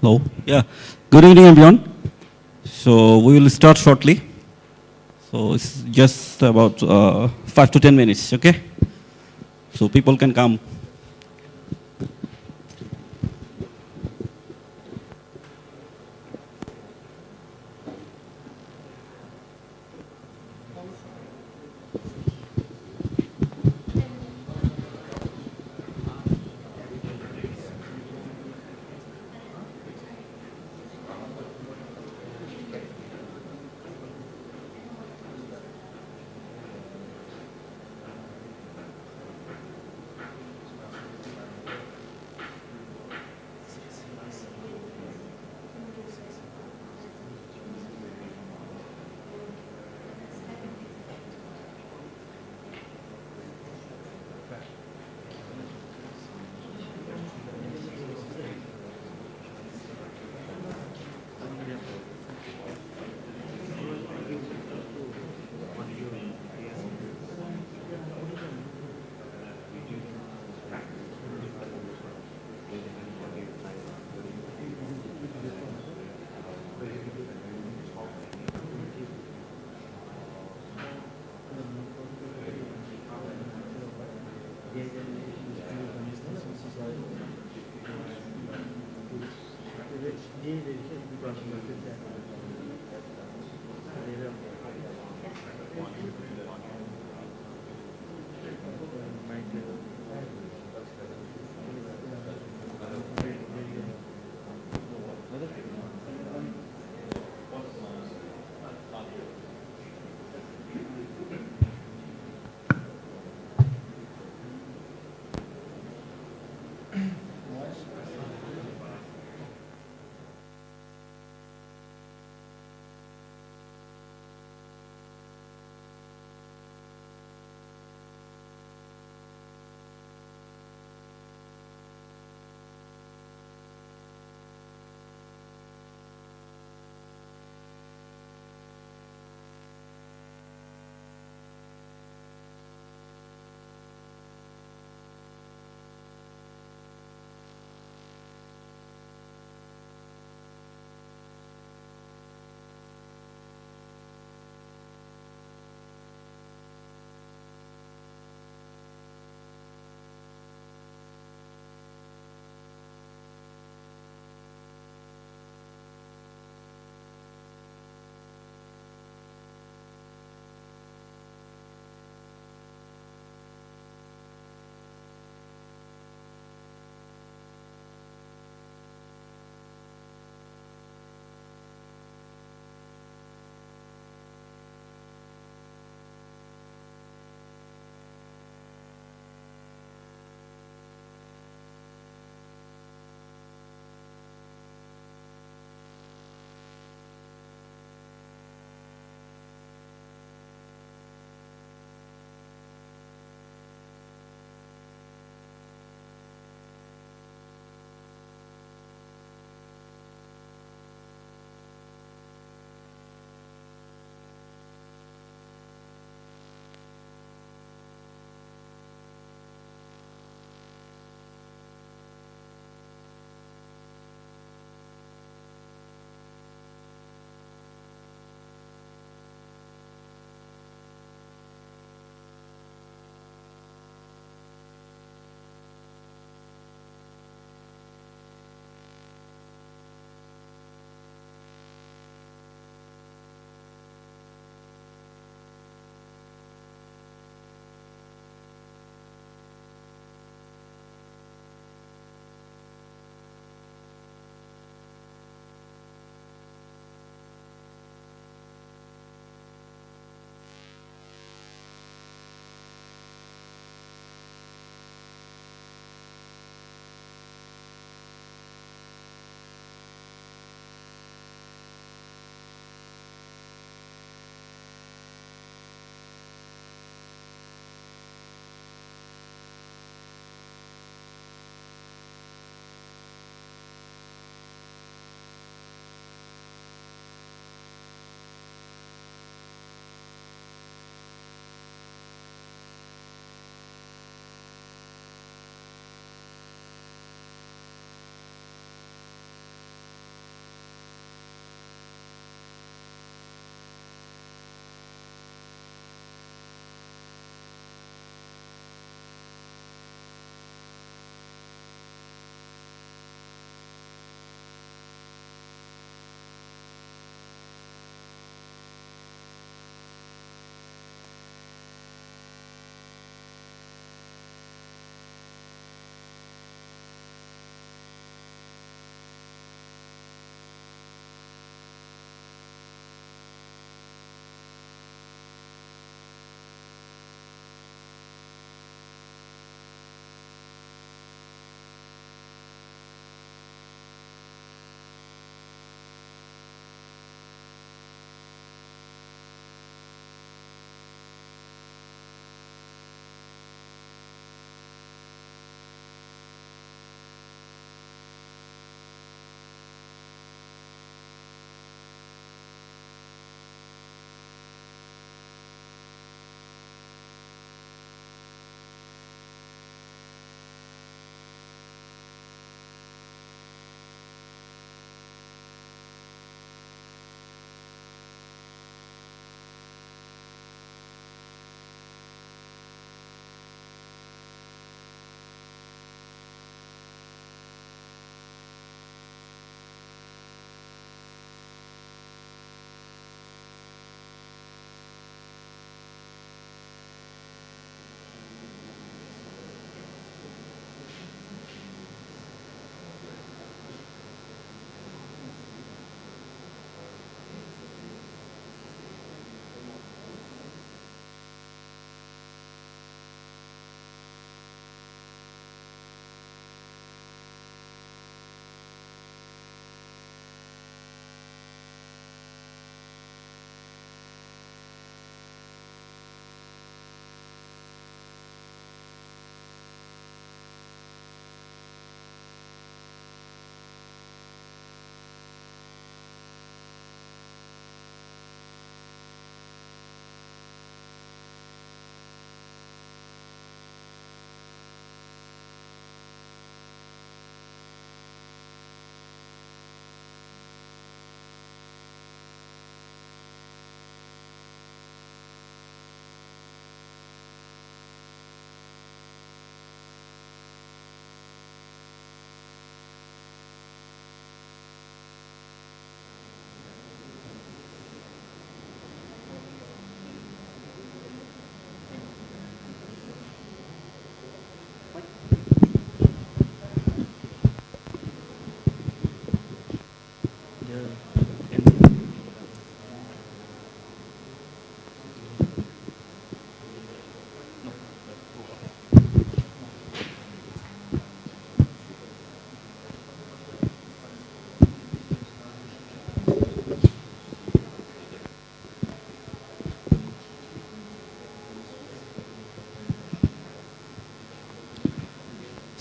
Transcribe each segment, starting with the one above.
Hello. Yeah. Good evening, everyone. So we will start shortly. So it's just about 5 to 10 minutes. Okay. So people can come.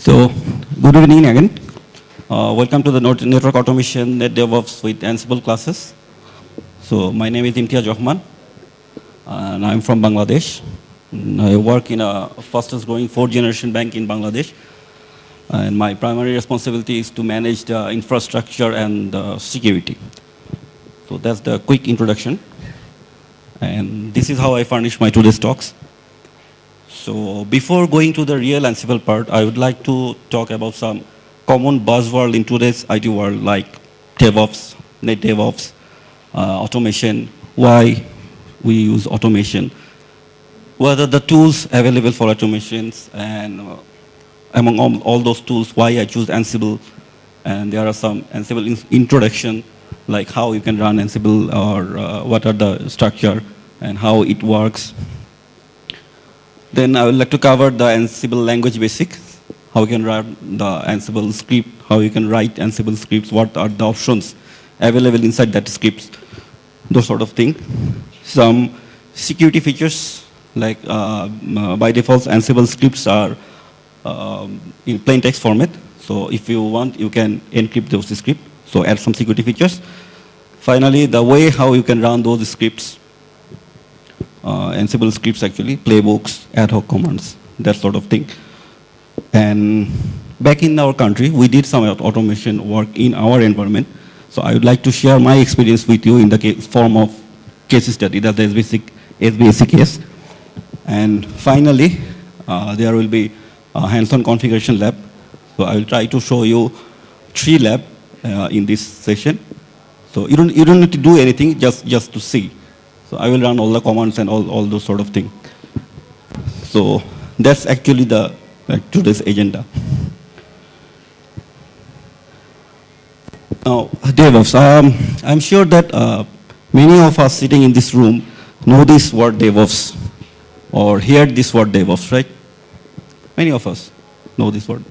So, good evening again. Welcome to the Network Automation Net DevOps with Ansible classes. So, my name is Imtiaz Rahman, and I'm from Bangladesh. I work in a fastest growing fourth generation bank in Bangladesh. And my primary responsibility is to manage the infrastructure and security. So that's the quick introduction. And this is how I furnish my today's talks. So before going to the real Ansible part, I would like to talk about some common buzzword in today's IT world, like DevOps, net DevOps, automation, why we use automation, what are the tools available for automations, and among all those tools, why I choose Ansible. And there are some Ansible introduction, like how you can run Ansible, or what are the structure and how it works. Then I would like to cover the Ansible language basics, how you can run the Ansible script, how you can write Ansible scripts, what are the options available inside that scripts, those sort of thing. Some security features, like by default, Ansible scripts are in plain text format. So if you want, you can encrypt those scripts. So add some security features. Finally, the way how you can run those scripts, Ansible scripts actually, playbooks, ad hoc commands, that sort of thing. And back in our country, we did some automation work in our environment. So I would like to share my experience with you in the form of case study, that's the SBAC case. And finally, there will be a hands-on configuration lab. So I will try to show you 3 labs in this session. So you don't need to do anything, just to see. So I will run all the commands and all those sort of things. So that's actually the today's agenda. Now, DevOps. I'm sure that many of us sitting in this room know this word DevOps or hear this word DevOps, right? Many of us know this word.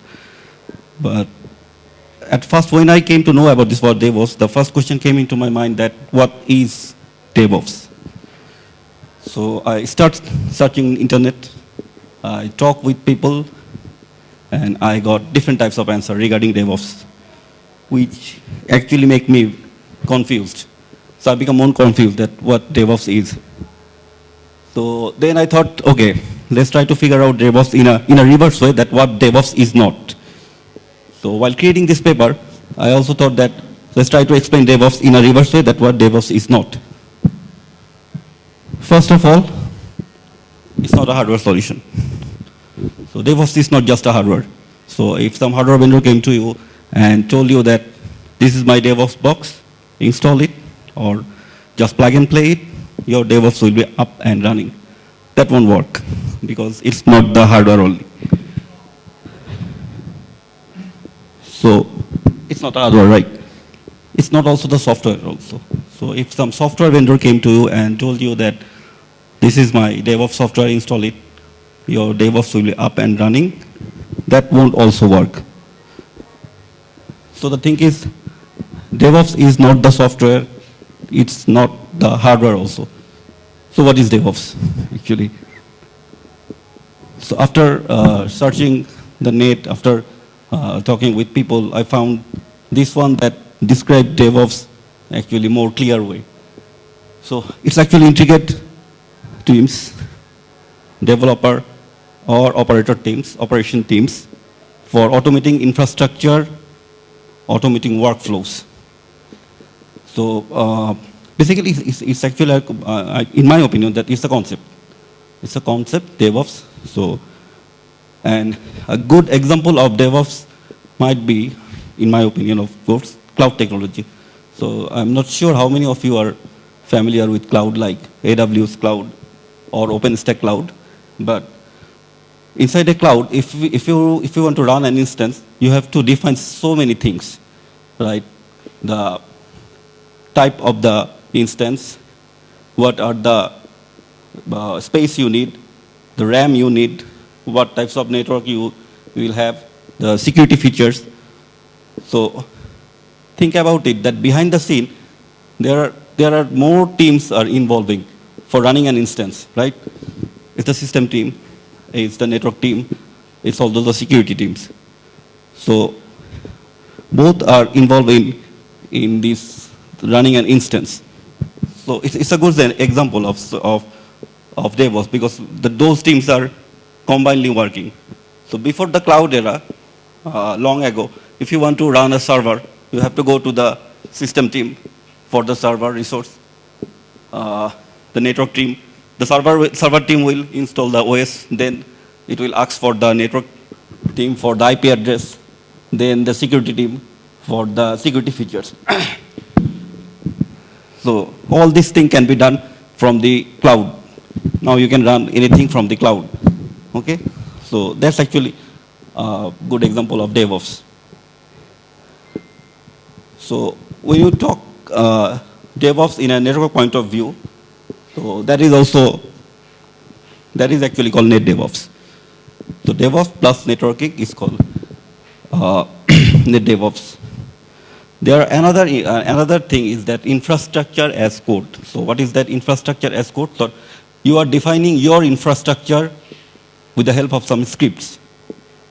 But at first, when I came to know about this word DevOps, the first question came into my mind that what is DevOps? So I start searching internet, I talk with people, and I got different types of answers regarding DevOps, which actually make me confused. So I become more confused that what DevOps is. So then I thought, okay, let's try to figure out DevOps in a reverse way, that what DevOps is not. So while creating this paper, I also thought that let's try to explain DevOps in a reverse way, that what DevOps is not. First of all, it's not a hardware solution. So DevOps is not just a hardware. So if some hardware vendor came to you and told you that this is my DevOps box, install it, or just plug and play it, your DevOps will be up and running. That won't work because it's not the hardware only. So it's not hardware, right? It's not also the software also. So if some software vendor came to you and told you that this is my DevOps software, install it, your DevOps will be up and running, that won't also work. So the thing is, DevOps is not the software, it's not the hardware also. So what is DevOps actually? So after searching the net, after talking with people, I found this one that described DevOps actually more clear way. So it's actually integrate teams, developer or operator teams, operation teams for automating infrastructure, automating workflows. So basically it's actually, in my opinion, that is the concept. It's a concept, DevOps. So, and a good example of DevOps might be, in my opinion, of course, cloud technology. So I'm not sure how many of you are familiar with cloud like AWS cloud or OpenStack cloud, but inside a cloud, if you want to run an instance, you have to define so many things, right? The type of the instance, what are the space you need, the RAM you need, what types of network you will have, the security features. So think about it, that behind the scene, there are more teams are involving for running an instance, right? It's the system team, it's the network team, it's also the security teams. So both are involved in this running an instance. So it's a good example of DevOps because those teams are combinedly working. So before the cloud era, long ago, if you want to run a server, you have to go to the system team for the server resource, the network team. The server team will install the OS, then it will ask for the network team for the IP address, then the security team for the security features. So all these things can be done from the cloud. Now you can run anything from the cloud. Okay? So that's actually a good example of DevOps. So when you talk DevOps in a network point of view, so that is actually called net DevOps. So DevOps plus networking is called net DevOps. There are another thing is that infrastructure as code. So what is that infrastructure as code? So you are defining your infrastructure with the help of some scripts,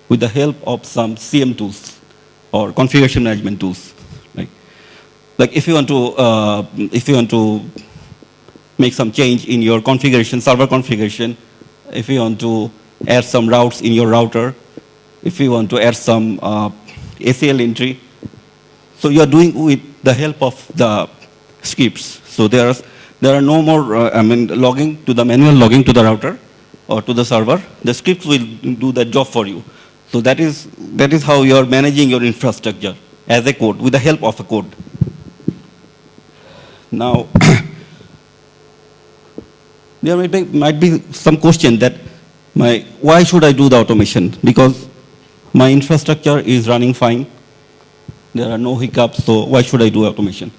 with the help of some CM tools or configuration management tools. Like if you want to make some change in your configuration, server configuration, if you want to add some routes in your router, if you want to add some ACL entry, so you are doing with the help of the scripts. So there are no more manual logging to the router or to the server. The scripts will do that job for you. So that is how you are managing your infrastructure as a code with the help of a code. Now there might be some question that why should I do the automation? Because my infrastructure is running fine. There are no hiccups, so why should I do automation?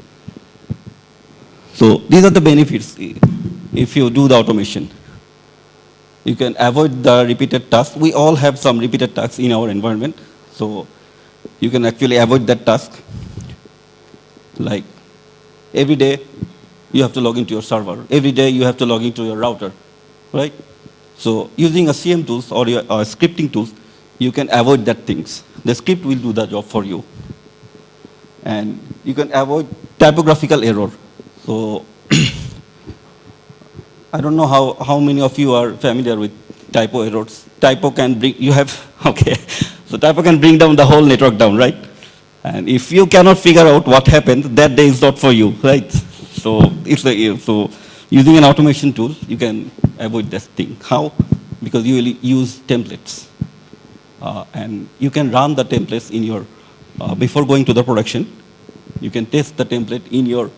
So these are the benefits if you do the automation. You can avoid the repeated tasks. We all have some repeated tasks in our environment, so you can actually avoid that task. Like every day, you have to log into your server. Every day, you have to log into your router, right? So using a CM tools or scripting tools, you can avoid that things. The script will do the job for you. And you can avoid typographical error. So I don't know how many of you are familiar with typo errors. Typo can bring, so typo can bring down the whole network down, right? And if you cannot figure out what happened, that day is not for you, right? So so using an automation tool, you can avoid this thing. How? Because you will use templates. And you can run the templates in your, before going to the production, you can test the template in your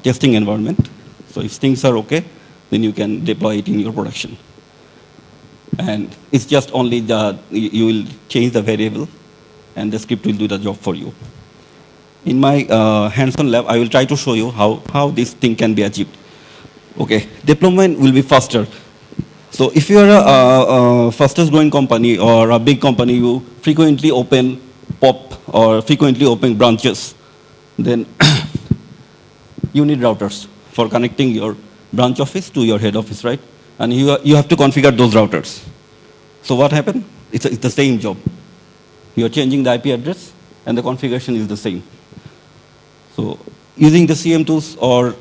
testing environment. So if things are okay, then you can deploy it in your production. And it's just only you will change the variable and the script will do the job for you. In my hands-on lab, I will try to show you how this thing can be achieved. Okay, deployment will be faster. So if you are a fastest growing company or a big company, you frequently open POP or frequently open branches, then you need routers for connecting your branch office to your head office, right? And you have to configure those routers. So what happened? It's the same job. You are changing the IP address, and the configuration is the same. So using the CM tools or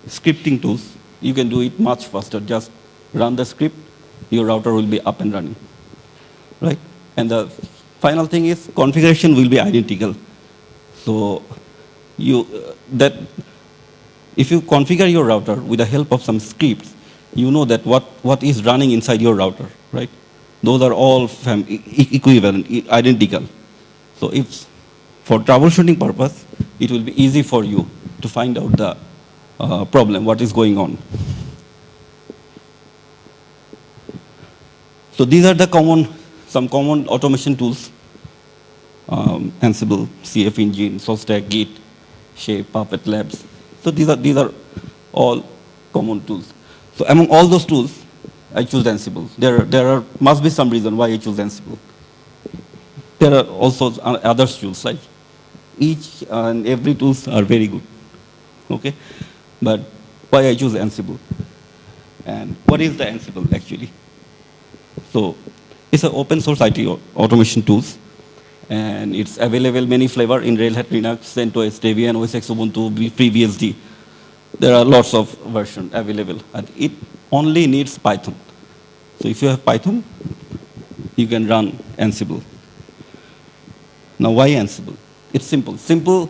scripting tools, you can do it much faster. Just run the script, your router will be up and running, right? And the final thing is configuration will be identical. So if you configure your router with the help of some scripts, you know that what is running inside your router, right? Those are all equivalent, identical. So if for troubleshooting purpose, it will be easy for you to find out the problem, what is going on. So these are the some common automation tools: Ansible, CF Engine, Solstack, Git, Shape, Puppet Labs. So these are all common tools. So among all those tools, I choose Ansible. There must be some reason why I choose Ansible. There are also other tools, like each and every tools are very good. Okay, but why I choose Ansible? And what is the Ansible actually? So it's an open source IT automation tools, and it's available many flavor in Red Hat Linux, CentOS, Debian, OS X, Ubuntu, FreeBSD. There are lots of versions available, and it only needs Python. So if you have Python, you can run Ansible. Now, why Ansible? It's simple. Simple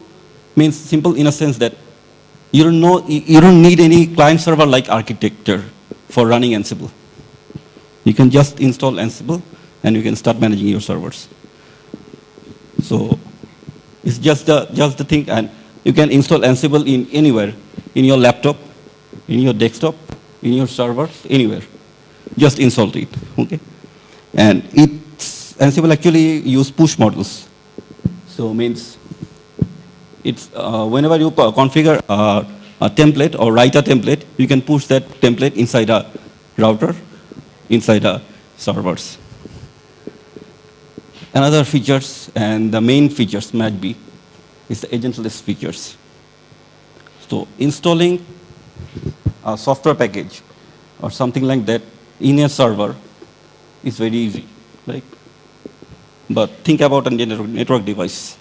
means simple in a sense that you don't need any client-server-like architecture for running Ansible. You can just install Ansible, and you can start managing your servers. So it's just the thing, and you can install Ansible in anywhere, in your laptop, in your desktop, in your servers, anywhere. Just install it, okay? And Ansible actually use push models. So means it's whenever you configure a template or write a template, you can push that template inside a router, inside a servers. Another features, and the main features might be, is the agentless features. So installing a software package or something like that in a server is very easy, right? But think about a network device.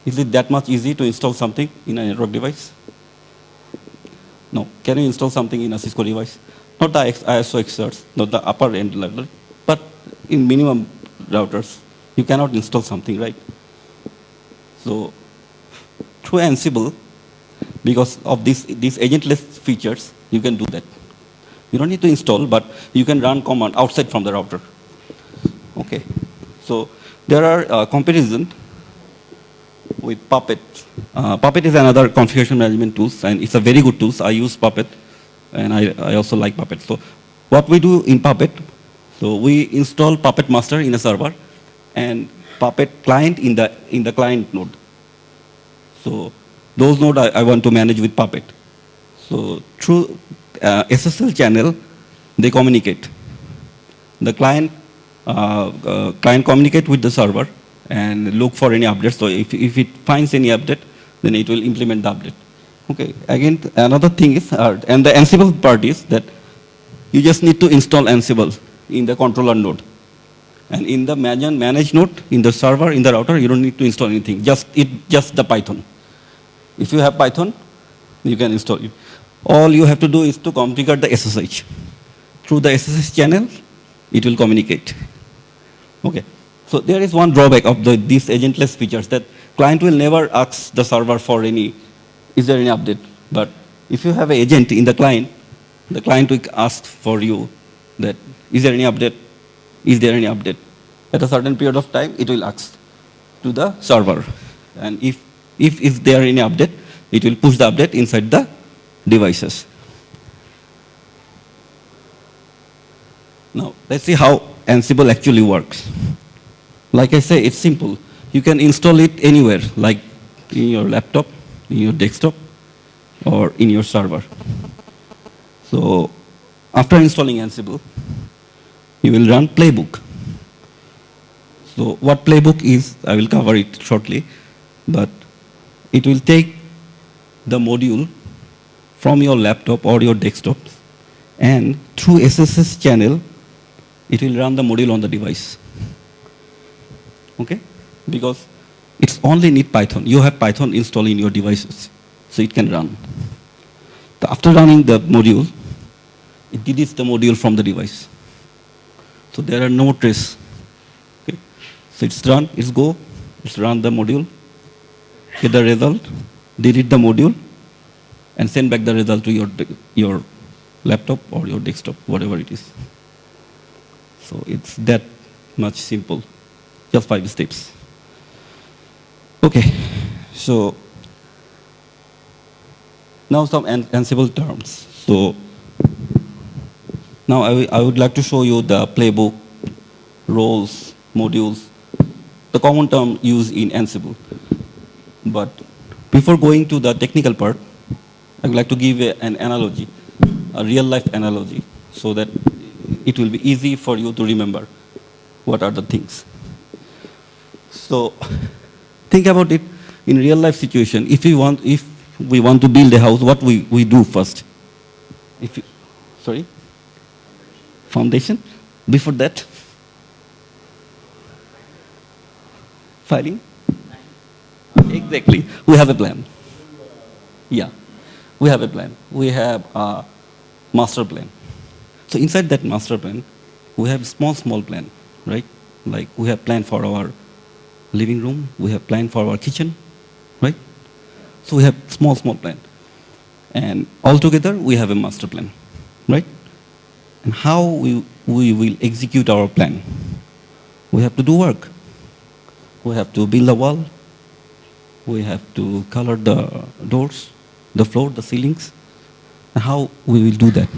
Is it that much easy to install something in a network device? No. Can you install something in a Cisco device? Not the ISO excerpts, not the upper end level, but in minimum routers, you cannot install something, right? So through Ansible, because of these agentless features, you can do that. You don't need to install, but you can run command outside from the router. Okay. So there are comparison with Puppet. Puppet is another configuration management tool, and it's a very good tool. I use Puppet, and I also like Puppet. So what we do in Puppet, so we install Puppet master in a server, and Puppet client in the client node. So those nodes I want to manage with Puppet. So through SSL channel, they communicate. The client communicate with the server and look for any updates. So if it finds any update, then it will implement the update. Okay. Again, another thing is, and the Ansible part is that you just need to install Ansible in the controller node. And in the manage node, in the server, in the router, you don't need to install anything. Just the Python. If you have Python, you can install it. All you have to do is to configure the SSH. Through the SSH channel, it will communicate. Okay. So there is one drawback of these agentless features, that client will never ask the server for is there any update? But if you have an agent in the client will ask for you that, is there any update? Is there any update? At a certain period of time, it will ask to the server. And if there any update, it will push the update inside the devices. Now, let's see how Ansible actually works. Like I say, it's simple. You can install it anywhere, like in your laptop, in your desktop, or in your server. So after installing Ansible, you will run playbook. So what playbook is, I will cover it shortly, but it will take the module from your laptop or your desktop, and through SSH channel, it will run the module on the device. Okay? Because it's only need Python. You have Python installed in your devices, so it can run. After running the module, it deletes the module from the device. So there are no trace. Okay? So it's run, it's run the module, get the result, delete the module, and send back the result to your laptop or your desktop, whatever it is. So it's that much simple. Just 5 steps. Okay, so now some Ansible terms. So now I would like to show you the playbook, roles, modules, the common term used in Ansible. But before going to the technical part, I would like to give an analogy, a real-life analogy, so that it will be easy for you to remember what are the things. So think about it in real-life situation. If we want to build a house, what we do first? Foundation. Before that, Filing? Exactly. We have a plan. Yeah. We have a plan. We have a master plan. So inside that master plan, we have small plan, right? Like we have plan for our living room, we have plan for our kitchen, right? So we have small plan. And altogether, we have a master plan, right? And how we will execute our plan? We have to do work. We have to build a wall. We have to color the doors, the floor, the ceilings. And how we will do that?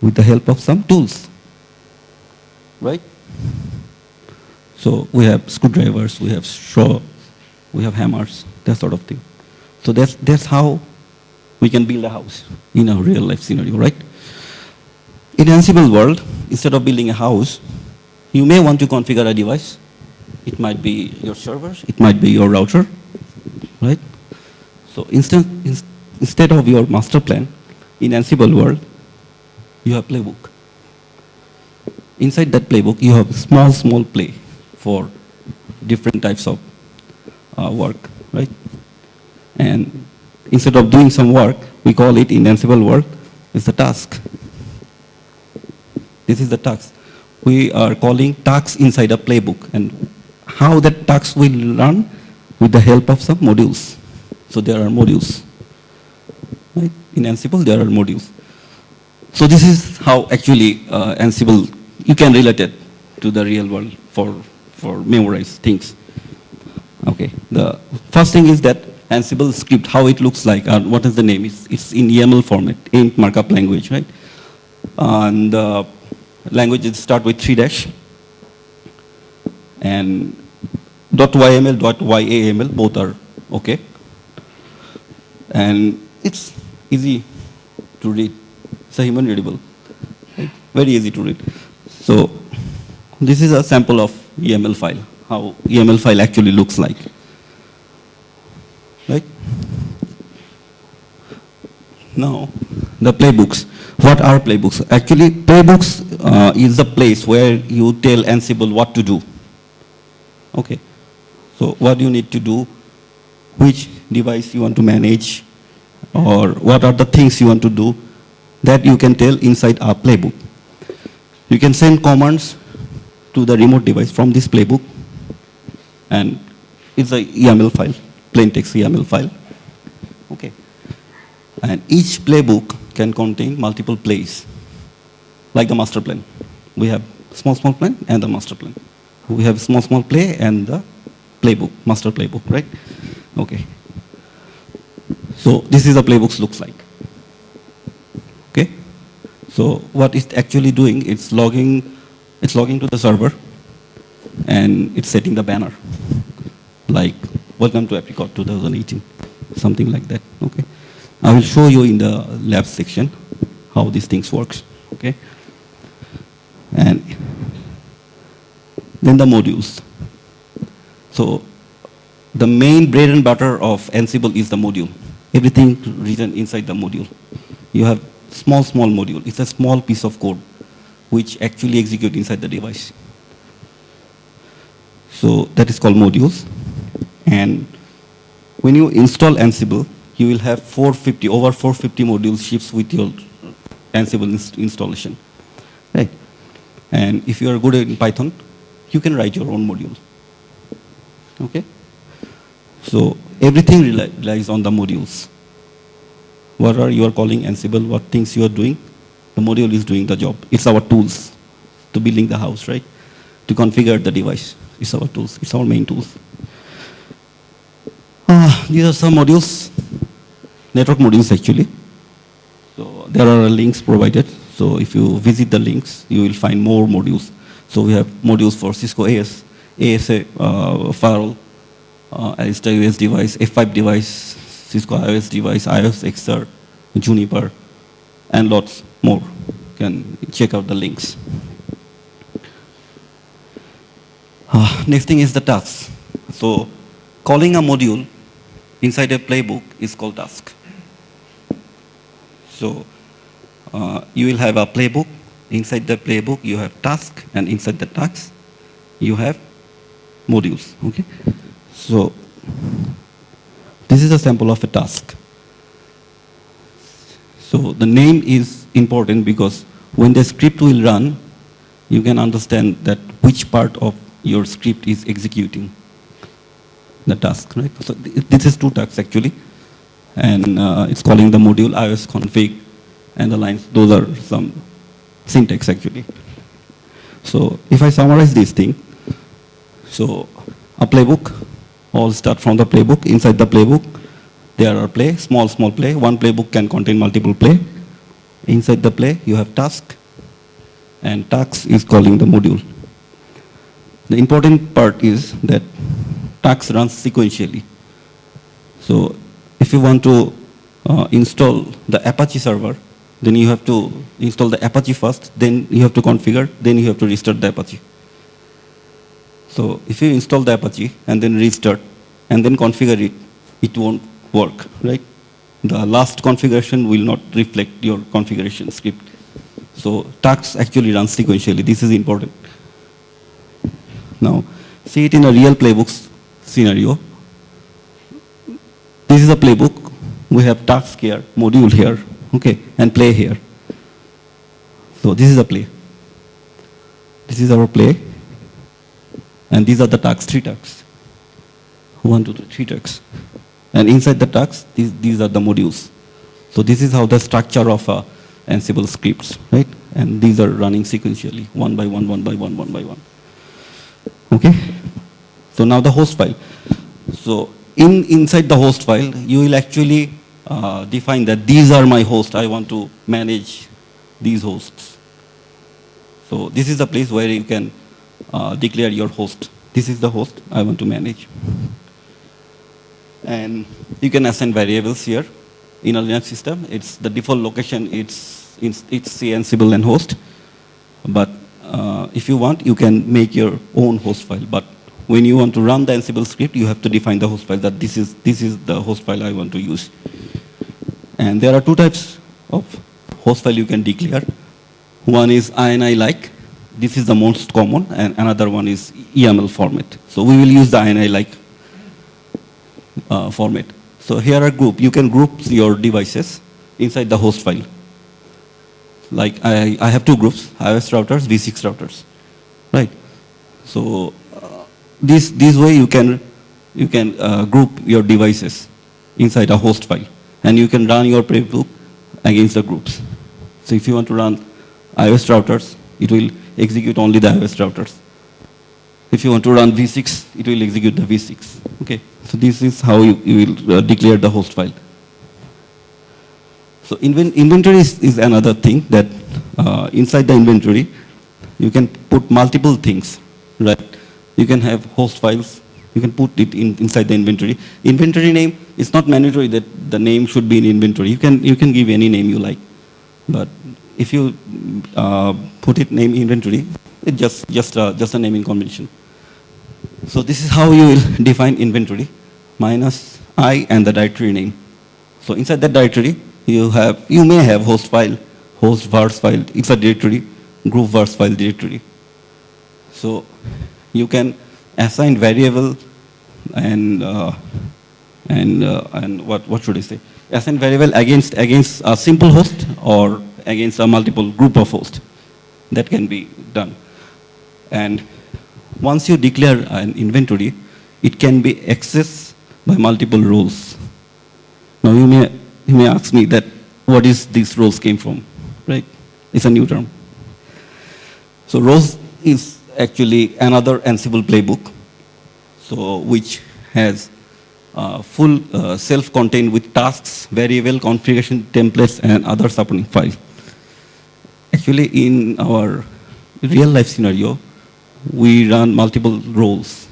With the help of some tools, right? So we have screwdrivers, we have straw, we have hammers, that sort of thing. So that's how we can build a house in a real life scenario, right? In Ansible world, instead of building a house, you may want to configure a device. It might be your servers, it might be your router, right? So instead of your master plan, in Ansible world, you have playbook. Inside that playbook, you have small play for different types of work, right? And instead of doing some work, we call it in Ansible world, it's a task. This is the task. We are calling tasks inside a playbook, and how that task will run with the help of some modules. So there are modules, right? In Ansible, there are modules. So this is how actually Ansible, you can relate it to the real world for memorize things. Okay, the first thing is that Ansible script, how it looks like, what is the name? It's in YAML format, int markup language, right? And the languages start with 3-. And .yml, .yaml, both are okay. And it's easy to read. It's a human readable, right? Very easy to read. So this is a sample of YAML file, how YAML file actually looks like, right? Now, the playbooks. What are playbooks? Actually, playbooks is the place where you tell Ansible what to do. Okay. So what you need to do, which device you want to manage, or what are the things you want to do, that you can tell inside a playbook. You can send commands to the remote device from this playbook, and it's a YAML file, plain text YAML file. Okay. And each playbook can contain multiple plays, like the master plan. We have small plan and the master plan. We have small play and the playbook, master playbook, right? Okay. So this is the playbooks looks like. Okay. So what it's actually doing, it's logging to the server, and it's setting the banner, like welcome to Apricot 2018, something like that. Okay. I will show you in the lab section how these things works. Okay. And then the modules. So the main bread and butter of Ansible is the module. Everything written inside the module. You have small module. It's a small piece of code which actually execute inside the device. So that is called modules. And when you install Ansible, you will have over 450 module ships with your Ansible installation, right? And if you are good in Python, you can write your own module. Okay? So everything relies on the modules. What are you are calling Ansible, what things you are doing, the module is doing the job. It's our tools to building the house, right? To configure the device. It's our tools. It's our main tools. These are some modules, network modules actually. So there are links provided. So if you visit the links, you will find more modules. So we have modules for Cisco ASA firewall, Arista US device, F5 device, Cisco iOS device, iOS XR, Juniper, and lots more. You can check out the links. Next thing is the tasks. So calling a module inside a playbook is called task. So you will have a playbook. Inside the playbook, you have task, and inside the task, you have modules. Okay. So this is a sample of a task. So the name is important because when the script will run, you can understand that which part of your script is executing the task, right? So this is two tasks actually, and it's calling the module iOS config and the lines. Those are some syntax actually. So if I summarize this thing, so a playbook, all start from the playbook. Inside the playbook, there are play, small play. One playbook can contain multiple play. Inside the play, you have task, and task is calling the module. The important part is that task runs sequentially. So if you want to install the Apache server, then you have to install the Apache first, then you have to configure, then you have to restart the Apache. So if you install the Apache and then restart and then configure it, it won't work, right? The last configuration will not reflect your configuration script. So tasks actually run sequentially. This is important. Now, see it in a real playbook scenario. This is a playbook. We have task here, module here, okay, and play here. So this is a play. This is our play. And these are the tasks, 3 tasks. 1, 2, 3 tasks. And inside the tasks, these are the modules. So this is how the structure of Ansible scripts, right? And these are running sequentially, one by one, one by one, one by one. Okay? So now the host file. So inside the host file, you will actually define that these are my hosts. I want to manage these hosts. So this is the place where you can declare your host. This is the host I want to manage. And you can assign variables here. In a Linux system, it's the default location, it's C Ansible and host. But if you want, you can make your own host file. But when you want to run the Ansible script, you have to define the host file, that this is the host file I want to use. And there are 2 types of host file you can declare. One is ini-like. This is the most common, and another one is YAML format. So we will use the ini-like format. So here are group. You can group your devices inside the host file. Like I have 2 groups, iOS routers, V6 routers, right? So this way you can group your devices inside a host file, and you can run your playbook against the groups. So if you want to run iOS routers, it will execute only the iOS routers. If you want to run V6, it will execute the V6. Okay, so this is how you will declare the host file. So inventory is another thing that inside the inventory, you can put multiple things, right? You can have host files. You can put it inside the inventory. Inventory name is not mandatory that the name should be in inventory. You can give any name you like, but if you put it name inventory, it's just a naming convention. So this is how you will define inventory minus I and the directory name. So inside that directory, you may have host file, host vars file. It's a directory, group vars file directory. So you can assign variable and what should I say? Assign variable against a simple host or against a multiple group of hosts. That can be done. And once you declare an inventory, it can be accessed by multiple roles. Now you may ask me that what is these roles came from, right? It's a new term. So roles is actually another Ansible playbook, so which has full self-contained with tasks, variable, configuration, templates, and other supporting files. Actually, in our real-life scenario, we run multiple roles.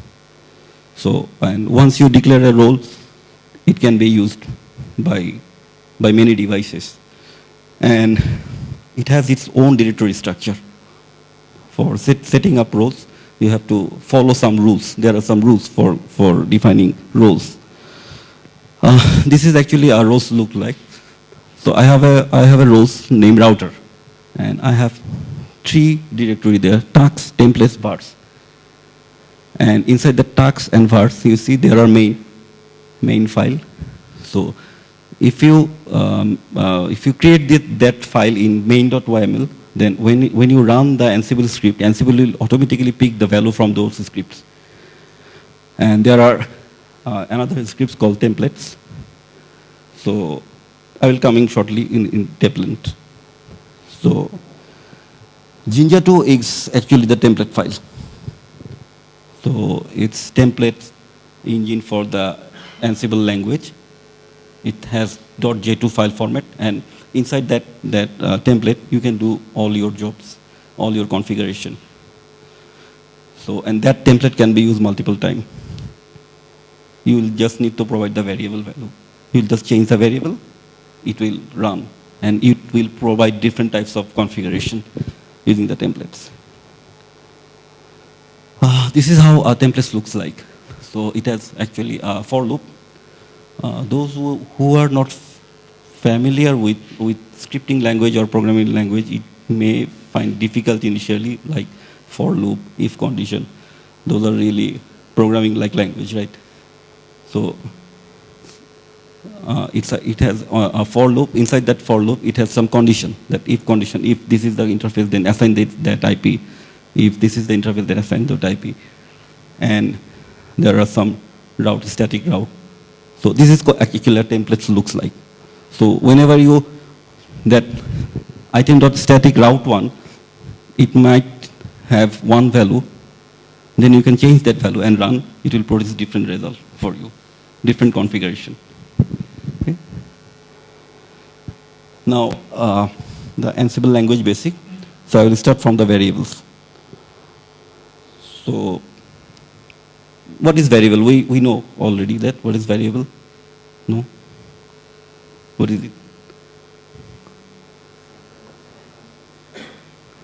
So, and once you declare a role, it can be used by many devices. And it has its own directory structure. For setting up roles, you have to follow some rules. There are some rules for defining roles. This is actually how roles look like. So I have a roles named router, and I have 3 directory there: tasks, templates, vars. And inside the tags and vars, you see there are main file. So if you create that file in main.yml, then when you run the Ansible script, Ansible will automatically pick the value from those scripts. And there are another scripts called templates. So I will come in shortly in template. So Jinja 2 is actually the template file. So it's template engine for the Ansible language. It has .j2 file format, and inside that template, you can do all your jobs, all your configuration. So, and that template can be used multiple times. You will just need to provide the variable value. You'll just change the variable, it will run, and it will provide different types of configuration using the templates. This is how a template looks like. So it has actually a for loop. Those who are not familiar with scripting language or programming language, it may find difficult initially, like for loop, if condition. Those are really programming like language, right? So it has a for loop. Inside that for loop, it has some condition, that if condition, if this is the interface, then assign that IP. If this is the interface, then assign that IP. And there are some route, static route. So this is what actually a template looks like. So whenever you, that item.static route 1, it might have one value, then you can change that value and run, it will produce different result for you, different configuration. Okay. Now, the Ansible language basic. So I will start from the variables. So what is variable? We know already that. What is variable? No? What is it?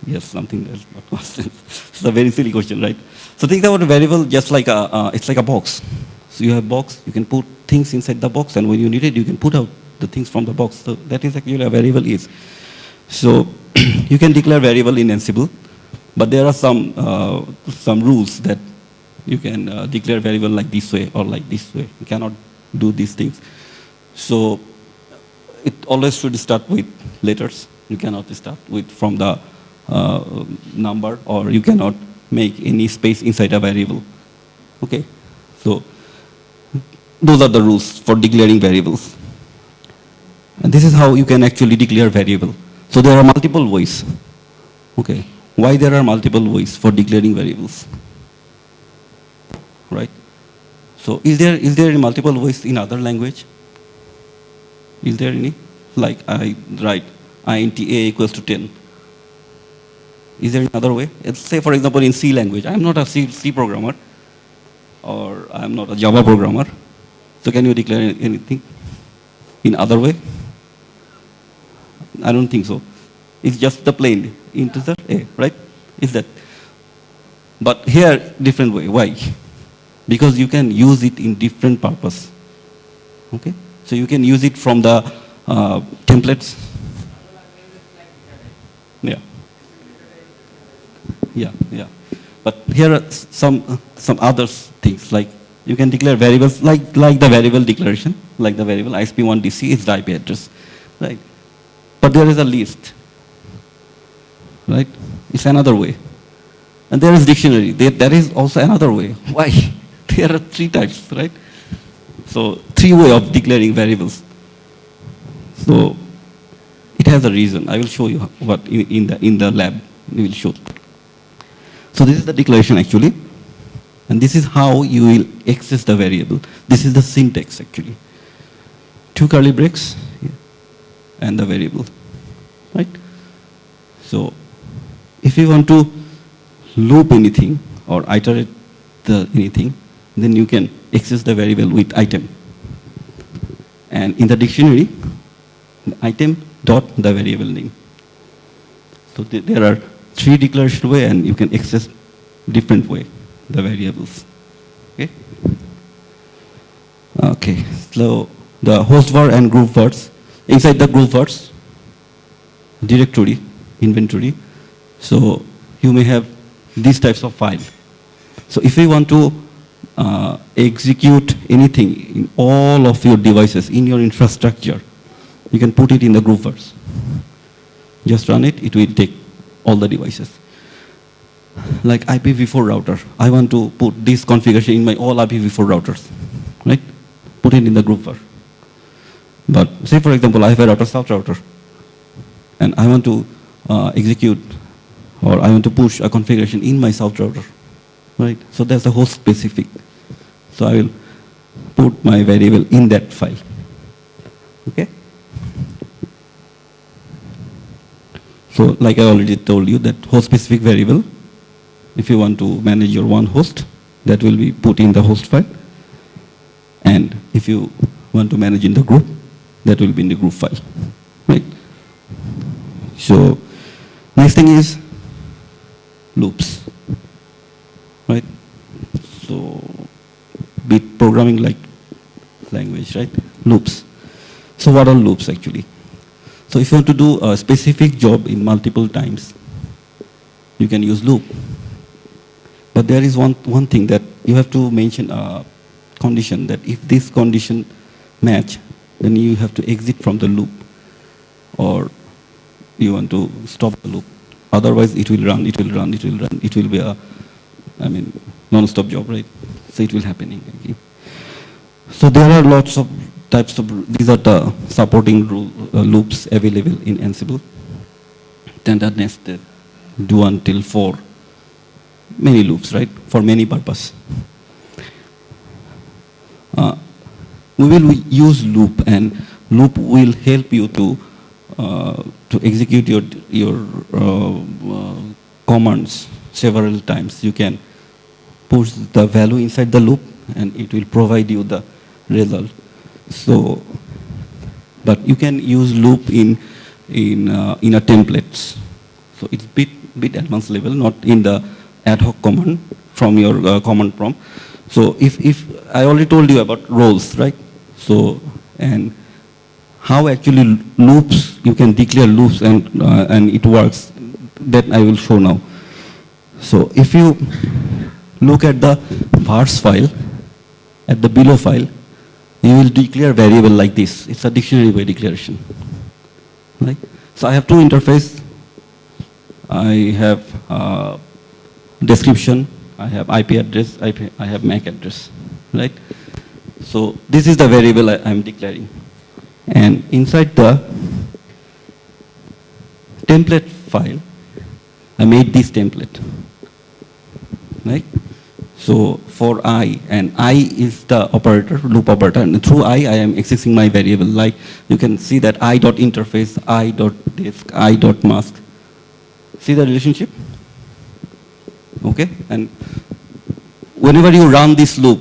Yes, something that's not constant. It's a very silly question, right? So think about a variable just like it's like a box. So you have a box, you can put things inside the box, and when you need it, you can put out the things from the box. So that is actually a variable is. So you can declare variable in Ansible, but there are some rules that you can declare variable like this way or like this way. You cannot do these things. So it always should start with letters. You cannot start with from the number, or you cannot make any space inside a variable. Okay, so those are the rules for declaring variables. And this is how you can actually declare variable. So there are multiple ways. Okay, why there are multiple ways for declaring variables? Right? So is there any multiple ways in other language? Is there any? Like I write int a equals to 10. Is there another way? Let's say, for example, in C language. I'm not a C programmer, or I'm not a Java programmer. So can you declare anything in other way? I don't think so. It's just the plain integer a, right? Is that? But here, different way. Why? Because you can use it in different purpose. Okay? So you can use it from the templates. Yeah. Yeah. But here are some other things, like you can declare variables like the variable declaration, like the variable ISP1DC is the IP address, right? But there is a list, right? It's another way. And there is dictionary. There is also another way. Why? There are 3 types, right? So 3 ways of declaring variables. So it has a reason. I will show you what in the lab we will show. So this is the declaration actually, and this is how you will access the variable. This is the syntax actually. 2 curly braces and the variable, right? So if you want to loop anything or iterate anything, then you can access the variable with item. And in the dictionary, the item dot the variable name. So there are 3 declaration way, and you can access different way the variables. Okay. Okay. So the host var and group vars. Inside the group vars, directory, inventory. So you may have these types of file. So if you want to execute anything in all of your devices, in your infrastructure, you can put it in the group first. Just run it, it will take all the devices. Like IPv4 router, I want to put this configuration in my all IPv4 routers, right? Put it in the group first. But say for example, I have a router, south router, and I want to execute, or I want to push a configuration in my south router, right? So that's a host specific. So I will put my variable in that file, okay? So like I already told you, that host specific variable, if you want to manage your one host, that will be put in the host file. And if you want to manage in the group, that will be in the group file, right? So next thing is loops, right? So bit programming like language, right? Loops. So what are loops actually? So if you want to do a specific job in multiple times, you can use loop. But there is one thing that you have to mention a condition, that if this condition match, then you have to exit from the loop, or you want to stop the loop. Otherwise it will run, it will run, it will run. It will be a, non-stop job, right? So it will happen again. So there are lots of types of, these are the supporting loops available in Ansible. Standard nested, do until for, many loops, right? For many purpose. We will use loop, and loop will help you to execute your commands several times. You can push the value inside the loop, and it will provide you the result. So, but you can use loop in a templates. So it's bit advanced level, not in the ad hoc command from your command prompt. So if I already told you about roles, right? So, and how actually loops, you can declare loops and it works, that I will show now. So if you look at the vars file, at the below file, you will declare variable like this. It's a dictionary by declaration, right? So I have two interfaces. I have description, I have IP address, I have MAC address, right? So this is the variable I'm declaring. And inside the template file, I made this template, right? So for I, and I is the operator, loop operator, and through I am accessing my variable. Like you can see that I.interface, I.disk, I.mask. See the relationship? Okay, and whenever you run this loop,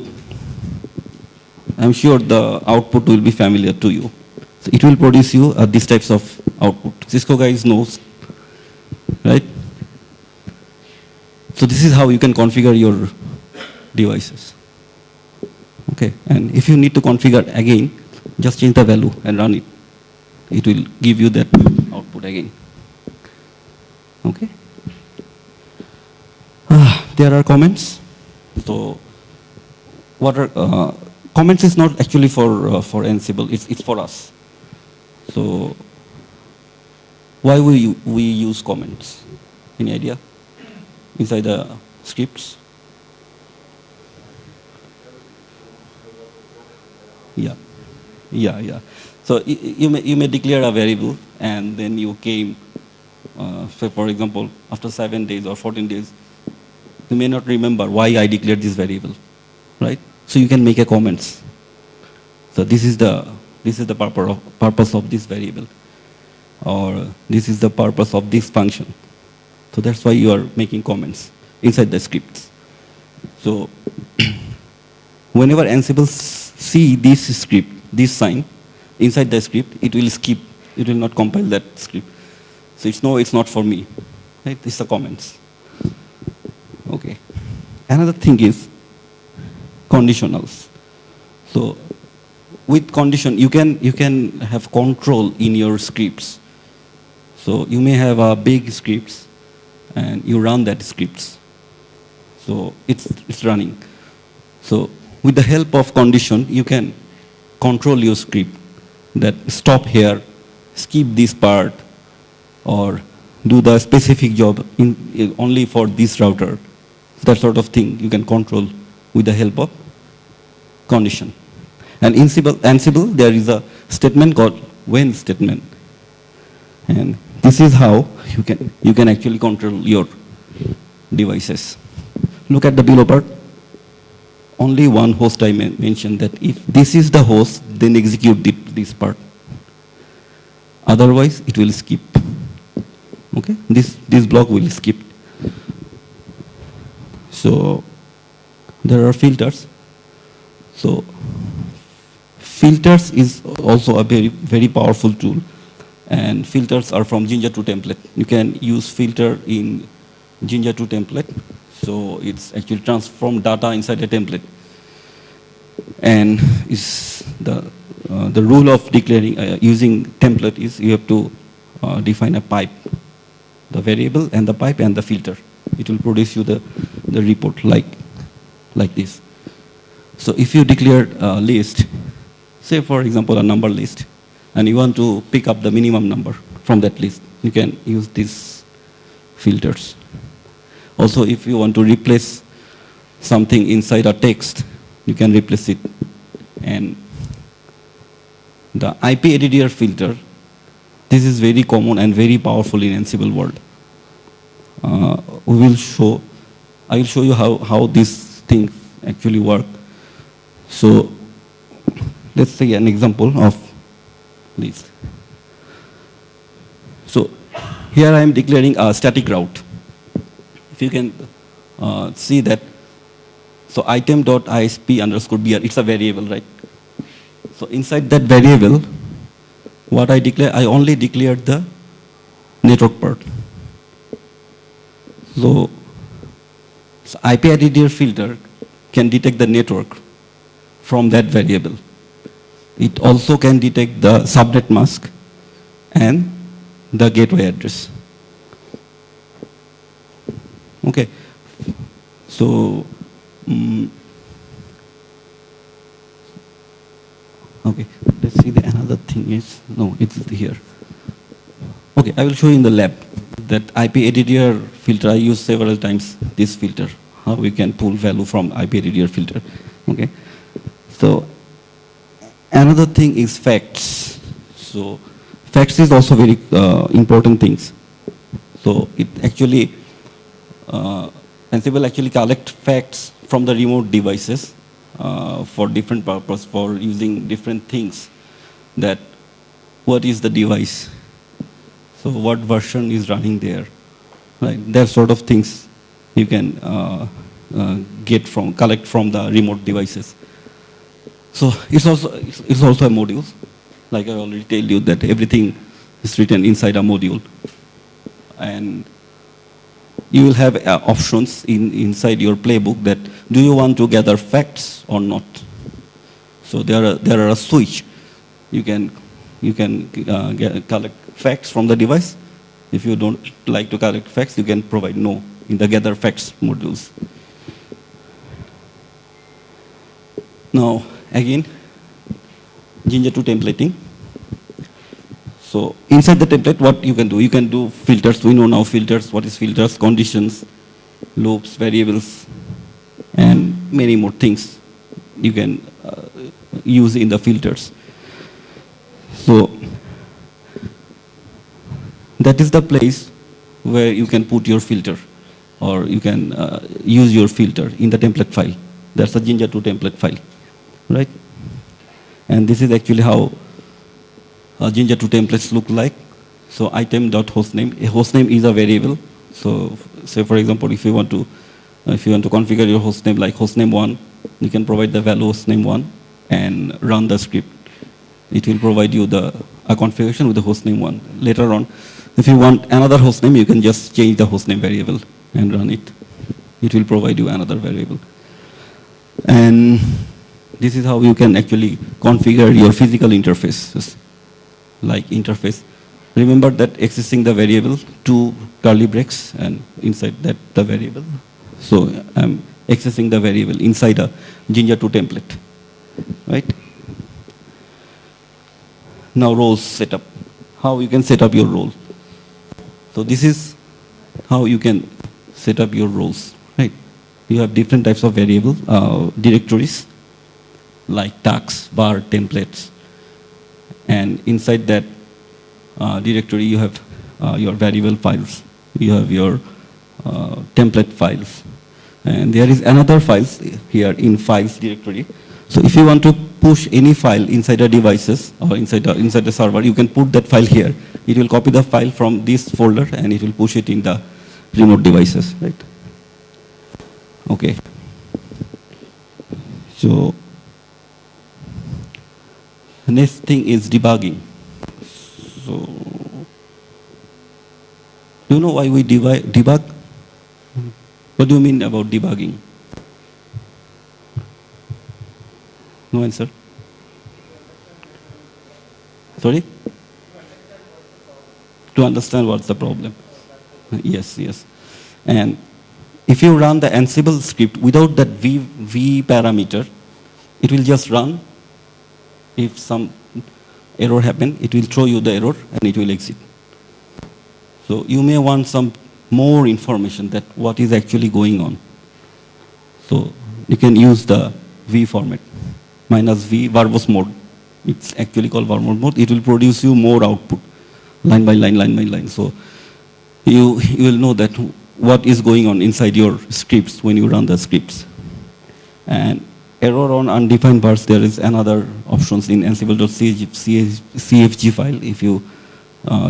I'm sure the output will be familiar to you. So it will produce you these types of output. Cisco guys knows, right? So this is how you can configure your devices. Okay, and if you need to configure again, just change the value and run it. It will give you that output again. Okay. There are comments. So what are comments is not actually for Ansible. It's for us. So why we use comments? Any idea? Inside the scripts? Yeah. So you may declare a variable, and then you came, say for example, after 7 days or 14 days, you may not remember why I declared this variable, right? So you can make a comments. So this is the purpose of this variable, or this is the purpose of this function. So that's why you are making comments inside the scripts. So whenever Ansible see this script, this sign inside the script, it will skip. It will not compile that script. So it's not for me, right? It's the comments. Okay. Another thing is conditionals. So with condition, you can have control in your scripts. So you may have big scripts, and you run that scripts. So it's running. So with the help of condition, you can control your script that stop here, skip this part, or do the specific job only for this router. That sort of thing you can control with the help of condition. And in Ansible, there is a statement called when statement. And this is how you can actually control your devices. Look at the below part. Only one host I mentioned that if this is the host, then execute this part. Otherwise, it will skip. Okay, this block will skip. So there are filters. So filters is also a very powerful tool, and filters are from Jinja 2 template. You can use filter in Jinja 2 template. So it's actually transform data inside a template. And is the rule of declaring using template is you have to define a pipe, the variable and the pipe and the filter. It will produce you the report like this. So if you declare a list, say for example a number list, and you want to pick up the minimum number from that list, you can use these filters. Also, if you want to replace something inside a text, you can replace it. And the IPADDR filter, this is very common and very powerful in Ansible world. I will show you how these things actually work. So let's say an example of this. So here I am declaring a static route. If you can see that, so item.isp_br, it's a variable, right? So inside that variable, what I declare, I only declared the network part. So IPADDR filter can detect the network from that variable. It also can detect the subnet mask and the gateway address. Okay, so okay, let's see. Another thing is it's here. Okay, I will show you in the lab that IPADDR filter. I use several times this filter. How we can pull value from IPADDR filter. Okay, so another thing is facts. So facts is also very important things. So it actually Ansible actually collect facts from the remote devices for different purpose, for using different things. That what is the device? So what version is running there? Right, that sort of things you can collect from the remote devices. So it's also a module. Like I already told you that everything is written inside a module, and you will have options inside your playbook that do you want to gather facts or not. So there are a switch. You can collect facts from the device. If you don't like to collect facts, you can provide no in the gather facts modules. Now again, Jinja 2 templating. So inside the template, what you can do filters. We know now filters. What is filters? Conditions, loops, variables, and many more things you can use in the filters. So that is the place where you can put your filter, or you can use your filter in the template file. That's the Jinja 2 template file, right? And this is actually how Jinja 2 templates look like. So item.hostname. A hostname is a variable. So say for example, if you want to configure your hostname like hostname1, you can provide the value hostname1 and run the script. It will provide you a configuration with the hostname1. Later on, if you want another hostname, you can just change the hostname variable and run it. It will provide you another variable. And this is how you can actually configure your physical interfaces, like interface. Remember that accessing the variable, 2 curly braces, and inside that the variable, So I'm accessing the variable inside a Jinja2 template, right? Now roles setup. How you can set up your role. So this is how you can set up your roles, right? You have different types of variables, directories, like tags, bar, templates. And inside that directory, you have your variable files. You have your template files. And there is another files here in files directory. So if you want to push any file inside the devices or inside the server, you can put that file here. It will copy the file from this folder and it will push it in the remote devices, right? Okay. So the next thing is debugging. So do you know why we debug? What do you mean about debugging? No answer? Sorry? To understand what's the problem. Yes, yes. And if you run the Ansible script without that v parameter, it will just run. If some error happen, it will throw you the error and it will exit. So you may want some more information that what is actually going on. So you can use the v format, -v verbose mode. It's actually called verbose mode. It will produce you more output, line by line, line by line. So you will know that what is going on inside your scripts when you run the scripts. And error on undefined bars, there is another options in ansible.cfg file. If you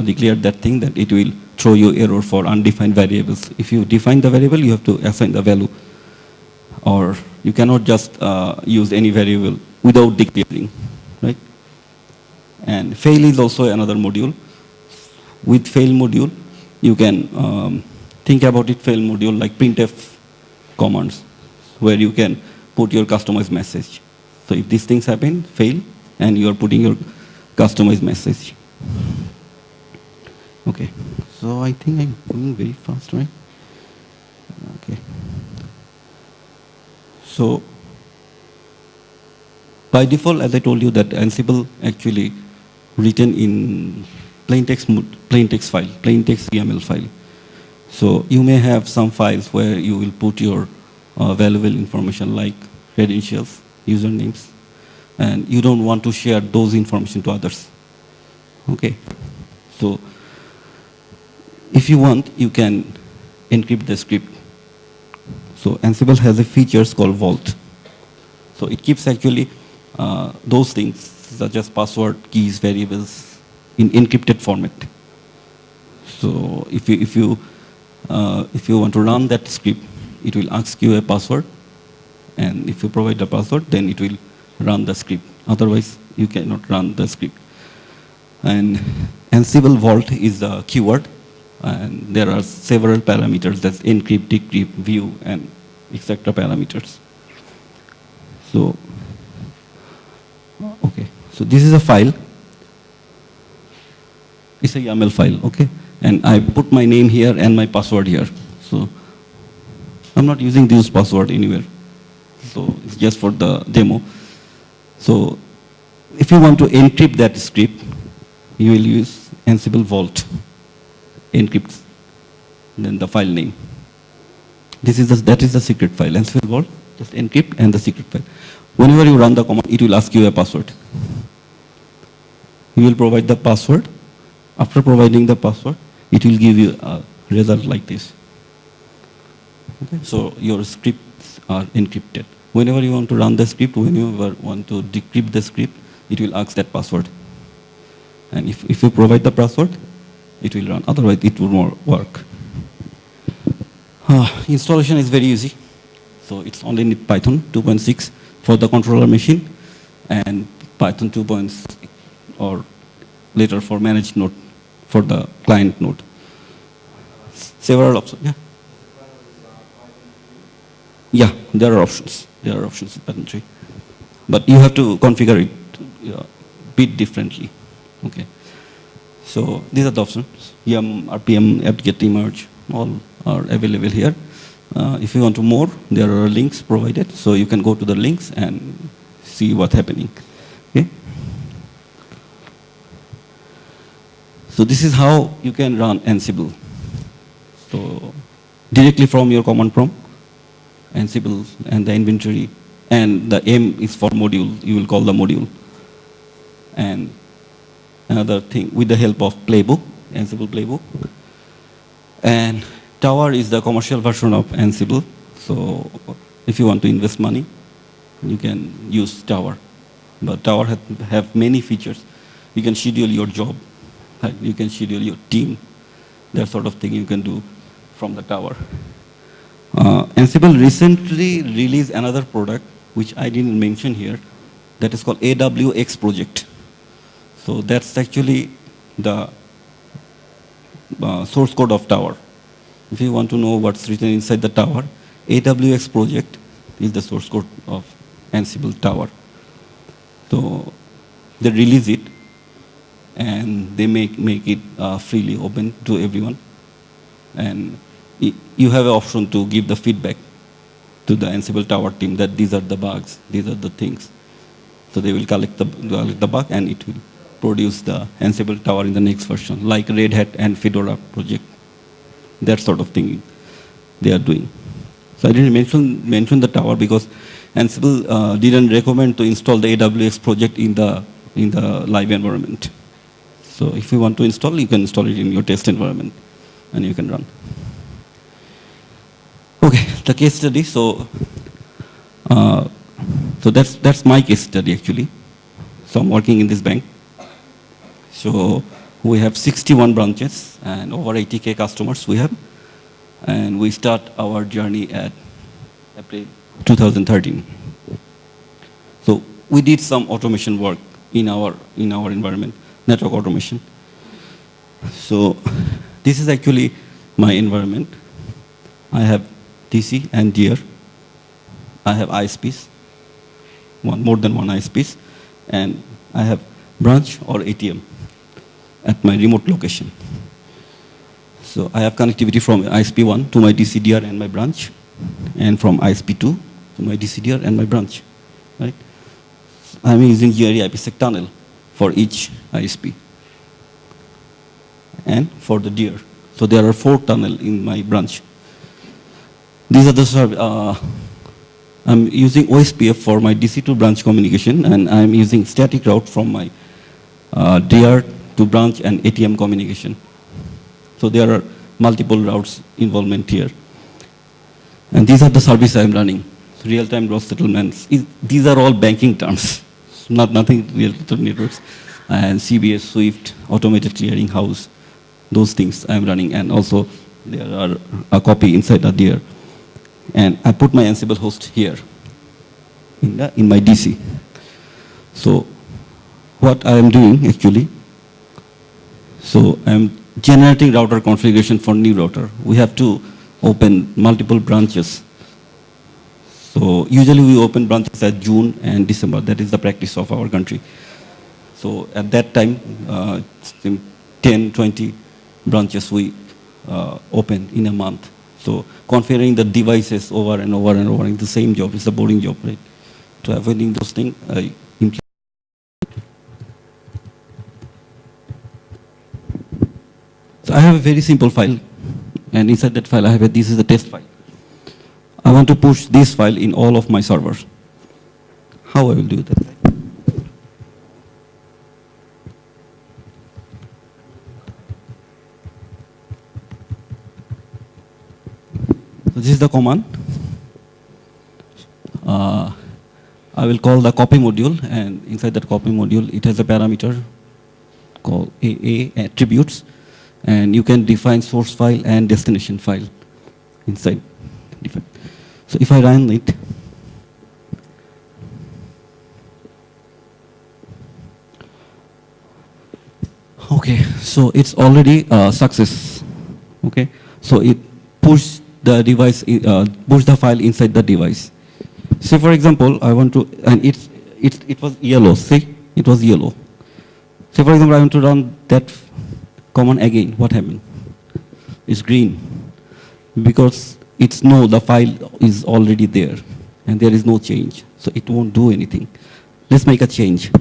declare that thing, that it will throw you error for undefined variables. If you define the variable, you have to assign the value. Or you cannot just use any variable without declaring, right? And fail is also another module. With fail module, you can think about it, fail module like printf commands, where you can put your customized message. So if these things happen, fail, and you are putting your customized message. Okay, so I think I'm going very fast, right? Okay. So by default, as I told you, that Ansible actually written in plain text file, plain text YAML file. So you may have some files where you will put your valuable information like credentials, usernames, and you don't want to share those information to others. Okay, so if you want, you can encrypt the script. So Ansible has a features called Vault. So it keeps actually those things such as password, keys, variables in encrypted format. So if you want to run that script, it will ask you a password, and if you provide the password, then it will run the script. Otherwise, you cannot run the script. And Ansible Vault is a keyword, and there are several parameters, that's encrypt, decrypt, view, and etc. parameters. So, okay, so this is a file. It's a YAML file, okay? And I put my name here and my password here. So I'm not using this password anywhere. So it's just for the demo. So if you want to encrypt that script, you will use Ansible Vault. Encrypts, then the file name. That is the secret file. Ansible Vault, just encrypt and the secret file. Whenever you run the command, it will ask you a password. You will provide the password. After providing the password, it will give you a result like this. Okay? So your scripts are encrypted. Whenever you want to run the script, whenever you want to decrypt the script, it will ask that password. And if you provide the password, it will run. Otherwise, it will not work. Installation is very easy. So it's only need Python 2.6 for the controller machine, and Python 2.6 or later for managed node for the client node. Several options. Yeah. Yeah, there are options. There are options in Python 3. But you have to configure it a bit differently. Okay. So these are the options. YAM, RPM, apt-get, merge, all are available here. If you want to more, there are links provided, so you can go to the links and see what's happening. Okay. So this is how you can run Ansible. So directly from your command prompt, Ansible and the inventory, and the M is for module. You will call the module. And another thing with the help of playbook, Ansible playbook. And Tower is the commercial version of Ansible. So if you want to invest money, you can use Tower. But Tower have many features. You can schedule your job. You can schedule your team. That sort of thing you can do from the Tower. Ansible recently released another product, which I didn't mention here, that is called AWX project. So that's actually the source code of Tower. If you want to know what's written inside the Tower, AWX project is the source code of Ansible Tower. So they release it, and they make it freely open to everyone. And you have an option to give the feedback to the Ansible Tower team that these are the bugs, these are the things. So they will collect the bug, and it will produce the Ansible Tower in the next version, like Red Hat and Fedora project. That sort of thing they are doing. So I didn't mention the Tower because Ansible didn't recommend to install the AWX project in the live environment. So if you want to install, you can install it in your test environment, and you can run. Okay, the case study. So that's my case study actually. So I'm working in this bank. So we have 61 branches and over 80K customers we have. And we start our journey at April 2013. So we did some automation work in our environment, network automation. So this is actually my environment. I have TC and DR. I have ISPs, more than one ISPs, and I have branch or ATM at my remote location. So I have connectivity from ISP1 to my DCDR and my branch, and from ISP2 to my DCDR and my branch. Right? I'm using GRE IPsec tunnel for each ISP and for the DR. So there are 4 tunnels in my branch. These are the I'm using OSPF for my DC to branch communication, and I'm using static route from my DR to branch and ATM communication. So there are multiple routes involvement here. And these are the services I'm running. Real-time gross settlements. These are all banking terms, nothing related to networks. And CBS, Swift, automated clearing house, those things I'm running. And also there are a copy inside the DR. And I put my Ansible host here in my DC. So what I am doing actually, so I'm generating router configuration for new router. We have to open multiple branches. So usually we open branches at June and December. That is the practice of our country. So at that time, 10, 20 branches we open in a month. So configuring the devices over and over and over in the same job is a boring job, right? To avoiding those things, I implement. So I have a very simple file, and inside that file I have this is the test file. I want to push this file in all of my servers. How I will do that? So this is the command. I will call the copy module, and inside that copy module, it has a parameter called AA attributes, and you can define source file and destination file inside. So if I run it, okay, so it's already a success. Okay, so it pushed the device, push the file inside the device. So for example, I want to, and it was yellow. See, it was yellow. So for example, I want to run that command again. What happened? It's green, because it's no, the file is already there and there is no change. So it won't do anything. Let's make a change.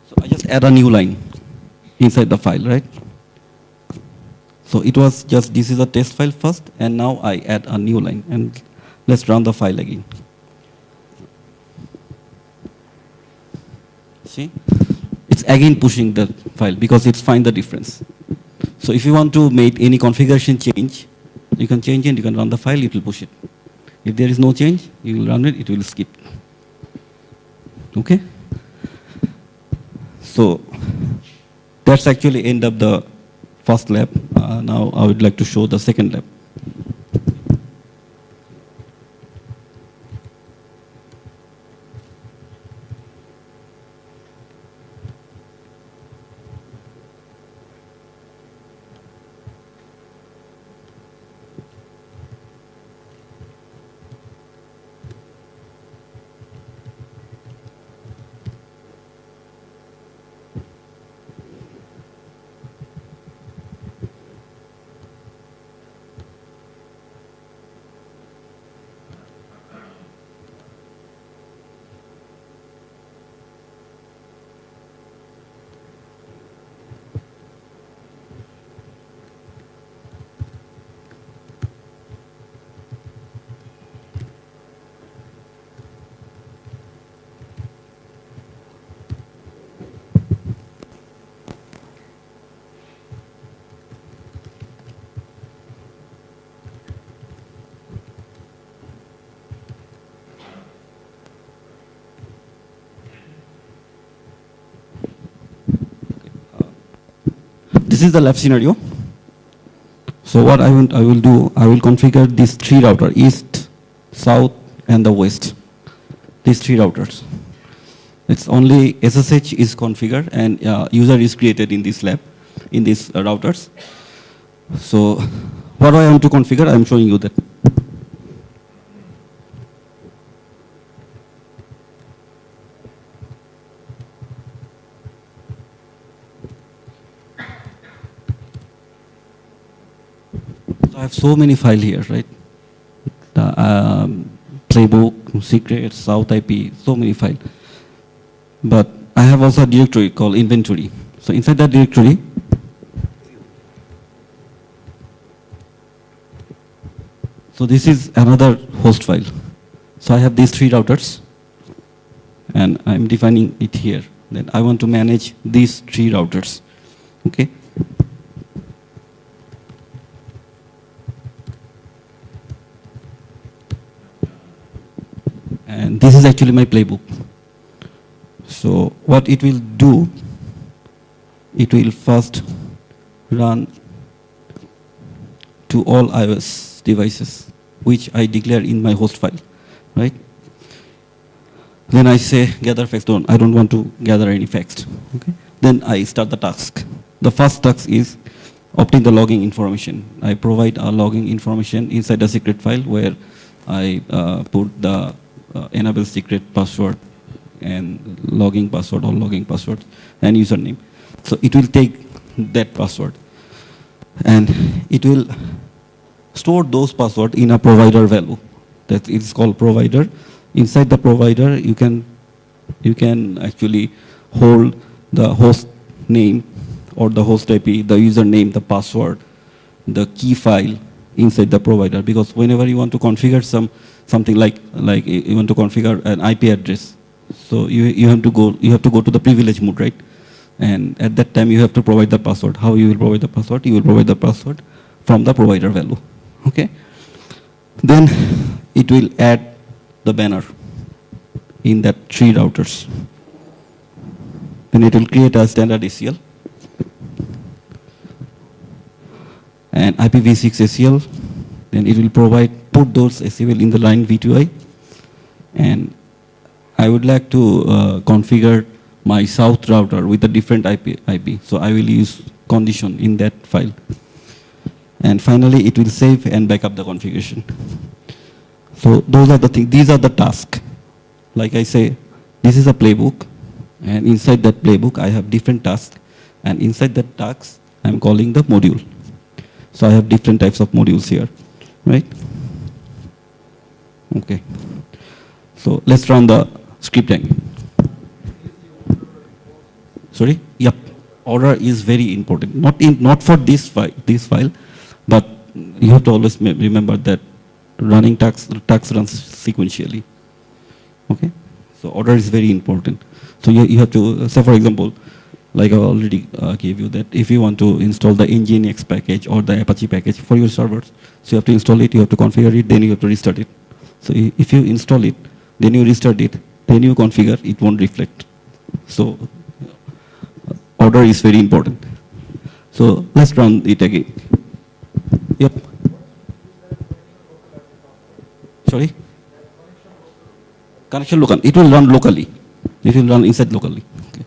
So I just add a new line inside the file, right? So it was just, this is a test file first, and now I add a new line. And let's run the file again. See? It's again pushing the file because it's find the difference. So if you want to make any configuration change, you can change it, you can run the file, it will push it. If there is no change, you will run it, it will skip. Okay? So that's actually end of the first lab. Now I would like to show the second lab. This is the lab scenario. So what I will do, I will configure these three routers, east, south, and the west. These three routers. It's only SSH is configured and user is created in this lab, in these routers. So what I want to configure, I'm showing you that. So I have so many files here, right? Playbook, secrets, south IP, so many files. But I have also a directory called inventory. So inside that directory, so this is another host file. So I have these three routers, and I'm defining it here. Then I want to manage these three routers. Okay. And this is actually my playbook. So what it will do, it will first run to all iOS devices, which I declare in my host file, right? Then I say gather facts. I don't want to gather any facts. Okay? Then I start the task. The first task is obtain the logging information. I provide a logging information inside the secret file where I put the enable secret password and logging password or logging password and username. So it will take that password and it will store those passwords in a provider value. That is called provider. Inside the provider, you can actually hold the host name or the host IP, the username, the password, the key file inside the provider. Because whenever you want to configure something like you want to configure an IP address, so you have to go to the privilege mode, right? And at that time you have to provide the password. How you will provide the password? You will provide the password from the provider value. Okay. Then it will add the banner in that three routers. Then it will create a standard ACL and IPv6 ACL. Then it will put those ACL in the line V2I. And I would like to configure my south router with a different IP. So I will use condition in that file. And finally, it will save and back up the configuration. So those are the things, these are the tasks. Like I say, this is a playbook, and inside that playbook I have different tasks, and inside that tasks I'm calling the module. So I have different types of modules here, right? Okay. So let's run the script again. Sorry? Yep. Order is very important. Not for this file, but you have to always remember that running tasks runs sequentially. Okay? So order is very important. So you have to, say for example, like I already gave you that if you want to install the Nginx package or the Apache package for your servers, so you have to install it, you have to configure it, then you have to restart it. So if you install it, then you restart it, then you configure, it won't reflect. So order is very important. So let's run it again. Yep. Sorry? Connection local. It will run locally. It will run inside locally. Okay.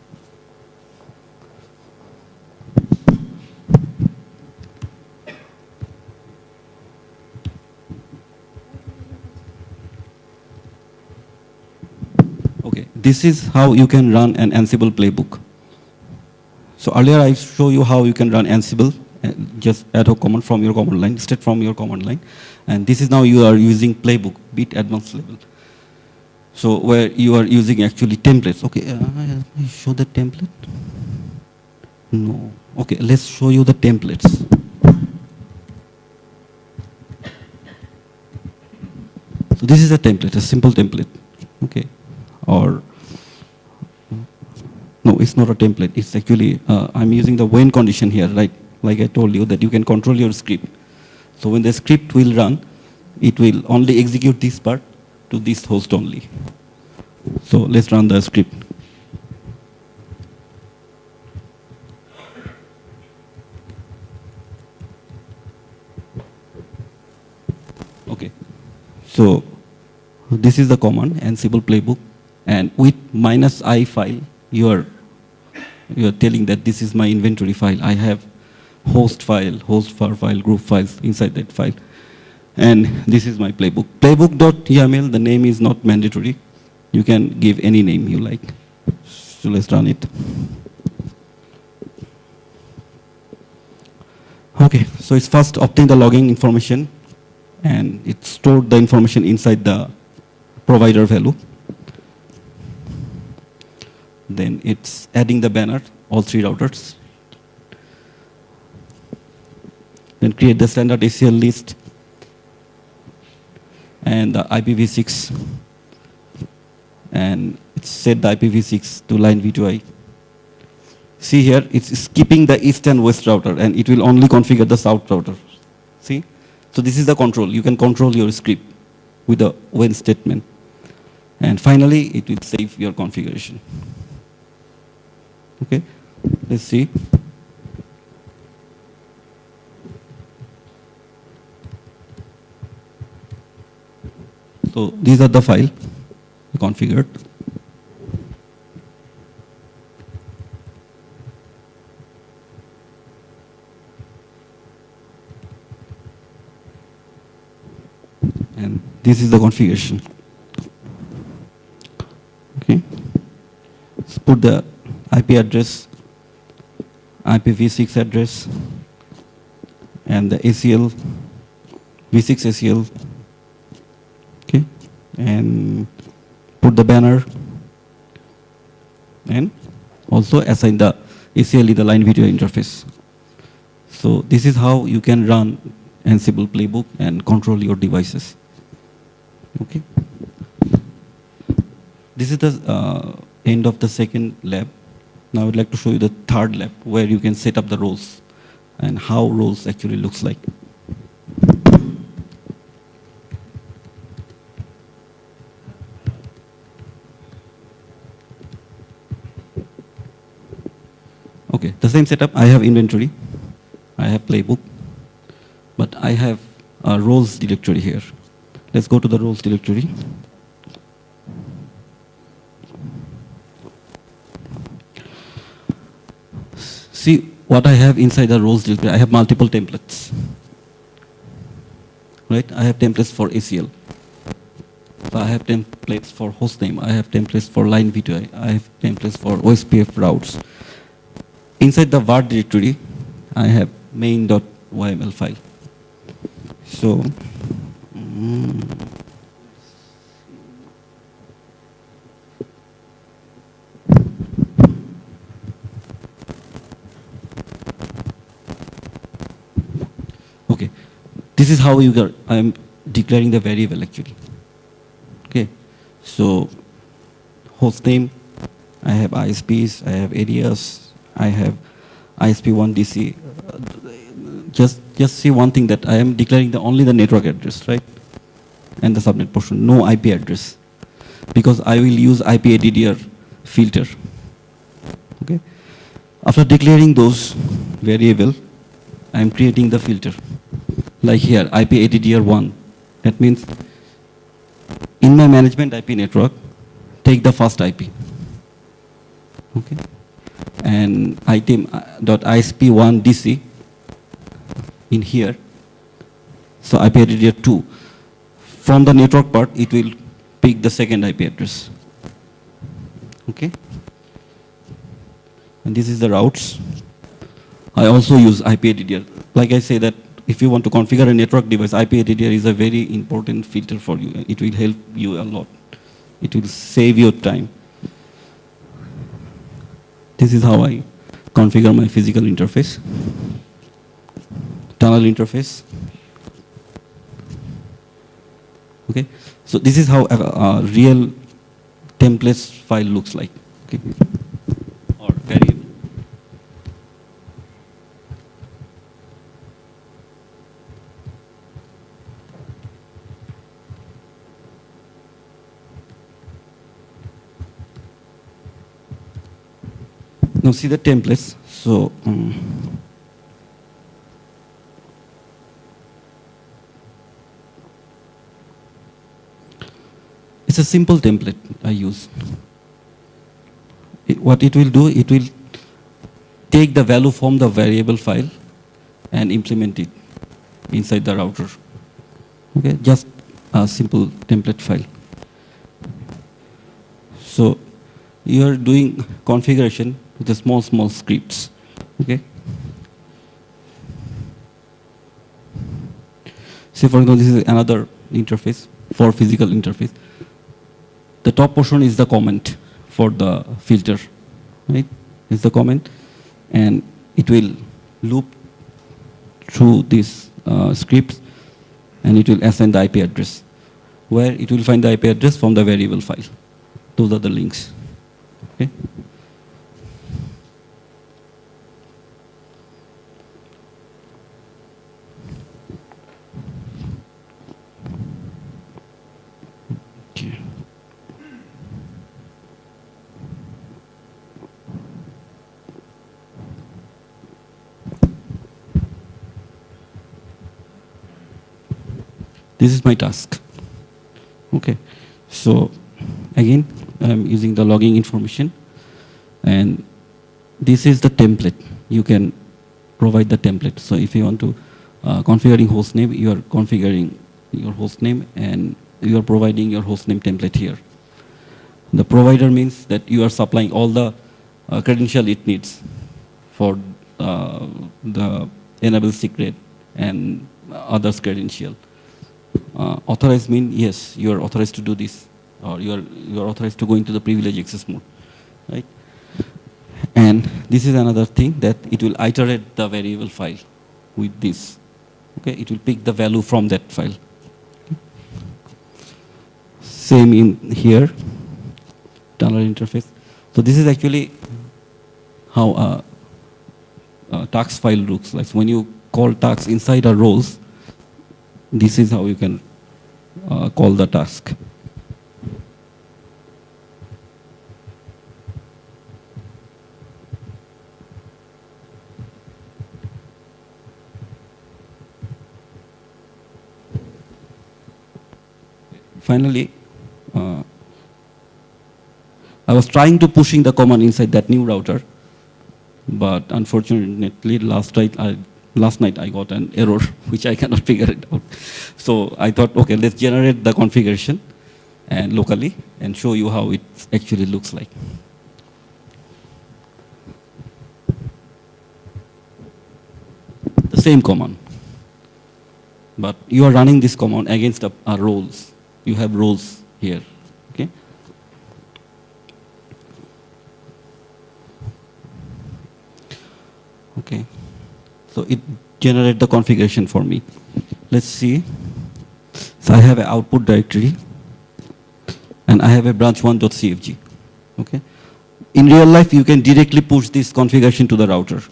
Okay. This is how you can run an Ansible playbook. So earlier I showed you how you can run Ansible, just ad hoc command from your command line, straight from your command line. And this is now you are using playbook, bit advanced level. So where you are using actually templates. Okay, I show the template? No. Okay, let's show you the templates. So this is a template, a simple template. Okay, or no, it's not a template. It's actually, I'm using the when condition here, right? Like I told you that you can control your script. So when the script will run, it will only execute this part to this host only. So let's run the script. Okay. So this is the command, Ansible playbook. And with -i file, you are telling that this is my inventory file. I have host file, host var file, group files inside that file. And this is my playbook. Playbook.yaml, the name is not mandatory. You can give any name you like. So let's run it. Okay, so it's first obtain the logging information, and it stored the information inside the provider value. Then it's adding the banner, all three routers. Then create the standard ACL list and the IPv6. And it's set the IPv6 to line V2I. See here, it's skipping the east and west router, and it will only configure the south router. See? So this is the control. You can control your script with the when statement. And finally, it will save your configuration. Okay, let's see. So these are the file configured. And this is the configuration. Okay, let's put the IP address, IPv6 address, and the ACL, v6 ACL. Okay, and put the banner, and also assign the ACL in the line video interface. So this is how you can run Ansible playbook and control your devices. Okay. This is the end of the second lab. Now I would like to show you the third lab where you can set up the roles and how roles actually looks like. Okay, the same setup. I have inventory, I have playbook, but I have a roles directory here. Let's go to the roles directory. See what I have inside the roles directory. I have multiple templates. Right? I have templates for ACL. I have templates for hostname, I have templates for line v2, I have templates for OSPF routes. Inside the var directory, I have main.yml file. So, okay, this is how I am declaring the variable actually. Okay, so hostname, I have ISPs, I have areas, I have ISP1 DC. Just see one thing, that I am declaring only the network address, right? And the subnet portion, no IP address, because I will use IPADDR filter. Okay. After declaring those variable, I am creating the filter. Like here, IPADDR1. That means in my management IP network, take the first IP. Okay. And item.isp1 DC in here. So IPADDR2. From the network part, it will pick the second IP address. Okay. And this is the routes. I also use IPADDR. Like I say that if you want to configure a network device, IPADDR is a very important filter for you. It will help you a lot. It will save your time. This is how I configure my physical interface. Tunnel interface. Okay, so this is how a real templates file looks like. Okay, or variable. Now see the templates. So it's a simple template I use. What it will do, it will take the value from the variable file and implement it inside the router. Okay, just a simple template file. So you are doing configuration with the small scripts. Okay. Say for example, this is another interface for physical interface. The top portion is the comment for the filter, right? It's the comment, and it will loop through these scripts, and it will assign the IP address, where it will find the IP address from the variable file. Those are the links. Okay. This is my task. Okay, so again, I'm using the logging information, and this is the template. You can provide the template. So if you want to configuring hostname, you are configuring your hostname, and you are providing your hostname template here. The provider means that you are supplying all the credential it needs for the enable secret and others credential. Authorized mean, yes, you are authorized to do this, or you are authorized to go into the privilege access mode, right? And this is another thing, that it will iterate the variable file with this. Okay, it will pick the value from that file. Okay. Same in here, tunnel interface. So this is actually how a task file looks like. When you call tasks inside a roles, this is how you can call the task. Finally, I was trying to pushing the command inside that new router, but unfortunately last night I got an error which I cannot figure it out. So I thought, okay, let's generate the configuration and locally and show you how it actually looks like. The same command. But you are running this command against our roles. You have roles here. Okay? Okay. So it generates the configuration for me. Let's see. So I have an output directory and I have a branch1.cfg. Okay. In real life, you can directly push this configuration to the router.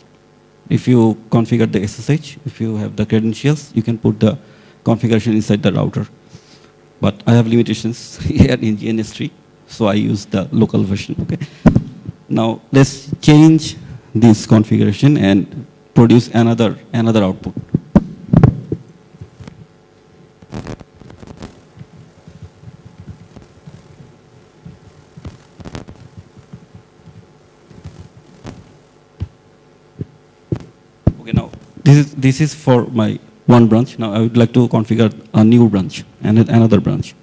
If you configure the SSH, if you have the credentials, you can put the configuration inside the router. But I have limitations here in GNS3, so I use the local version. Okay. Now let's change this configuration and produce another output. Okay, now this is for my one branch. Now I would like to configure a new branch and another branch.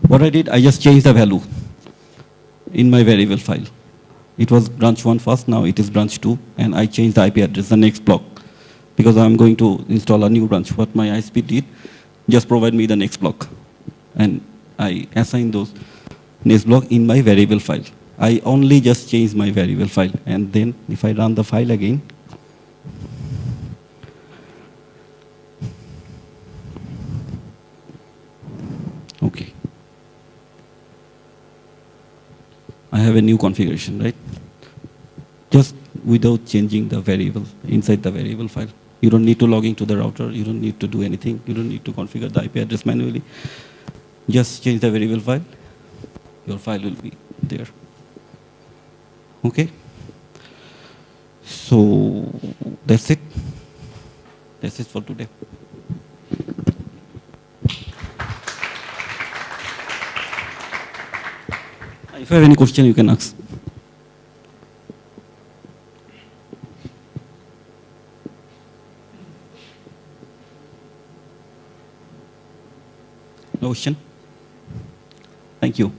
What I did, I just changed the value in my variable file. It was branch 1 first, now it is branch 2, and I changed the IP address, the next block, because I'm going to install a new branch. What my ISP did, just provide me the next block. And I assign those next block in my variable file. I only just changed my variable file, and then if I run the file again, okay. I have a new configuration, right? Just without changing the variable inside the variable file. You don't need to log into the router. You don't need to do anything. You don't need to configure the IP address manually. Just change the variable file. Your file will be there. Okay? So that's it. That's it for today. If you have any question, you can ask. No question? Thank you.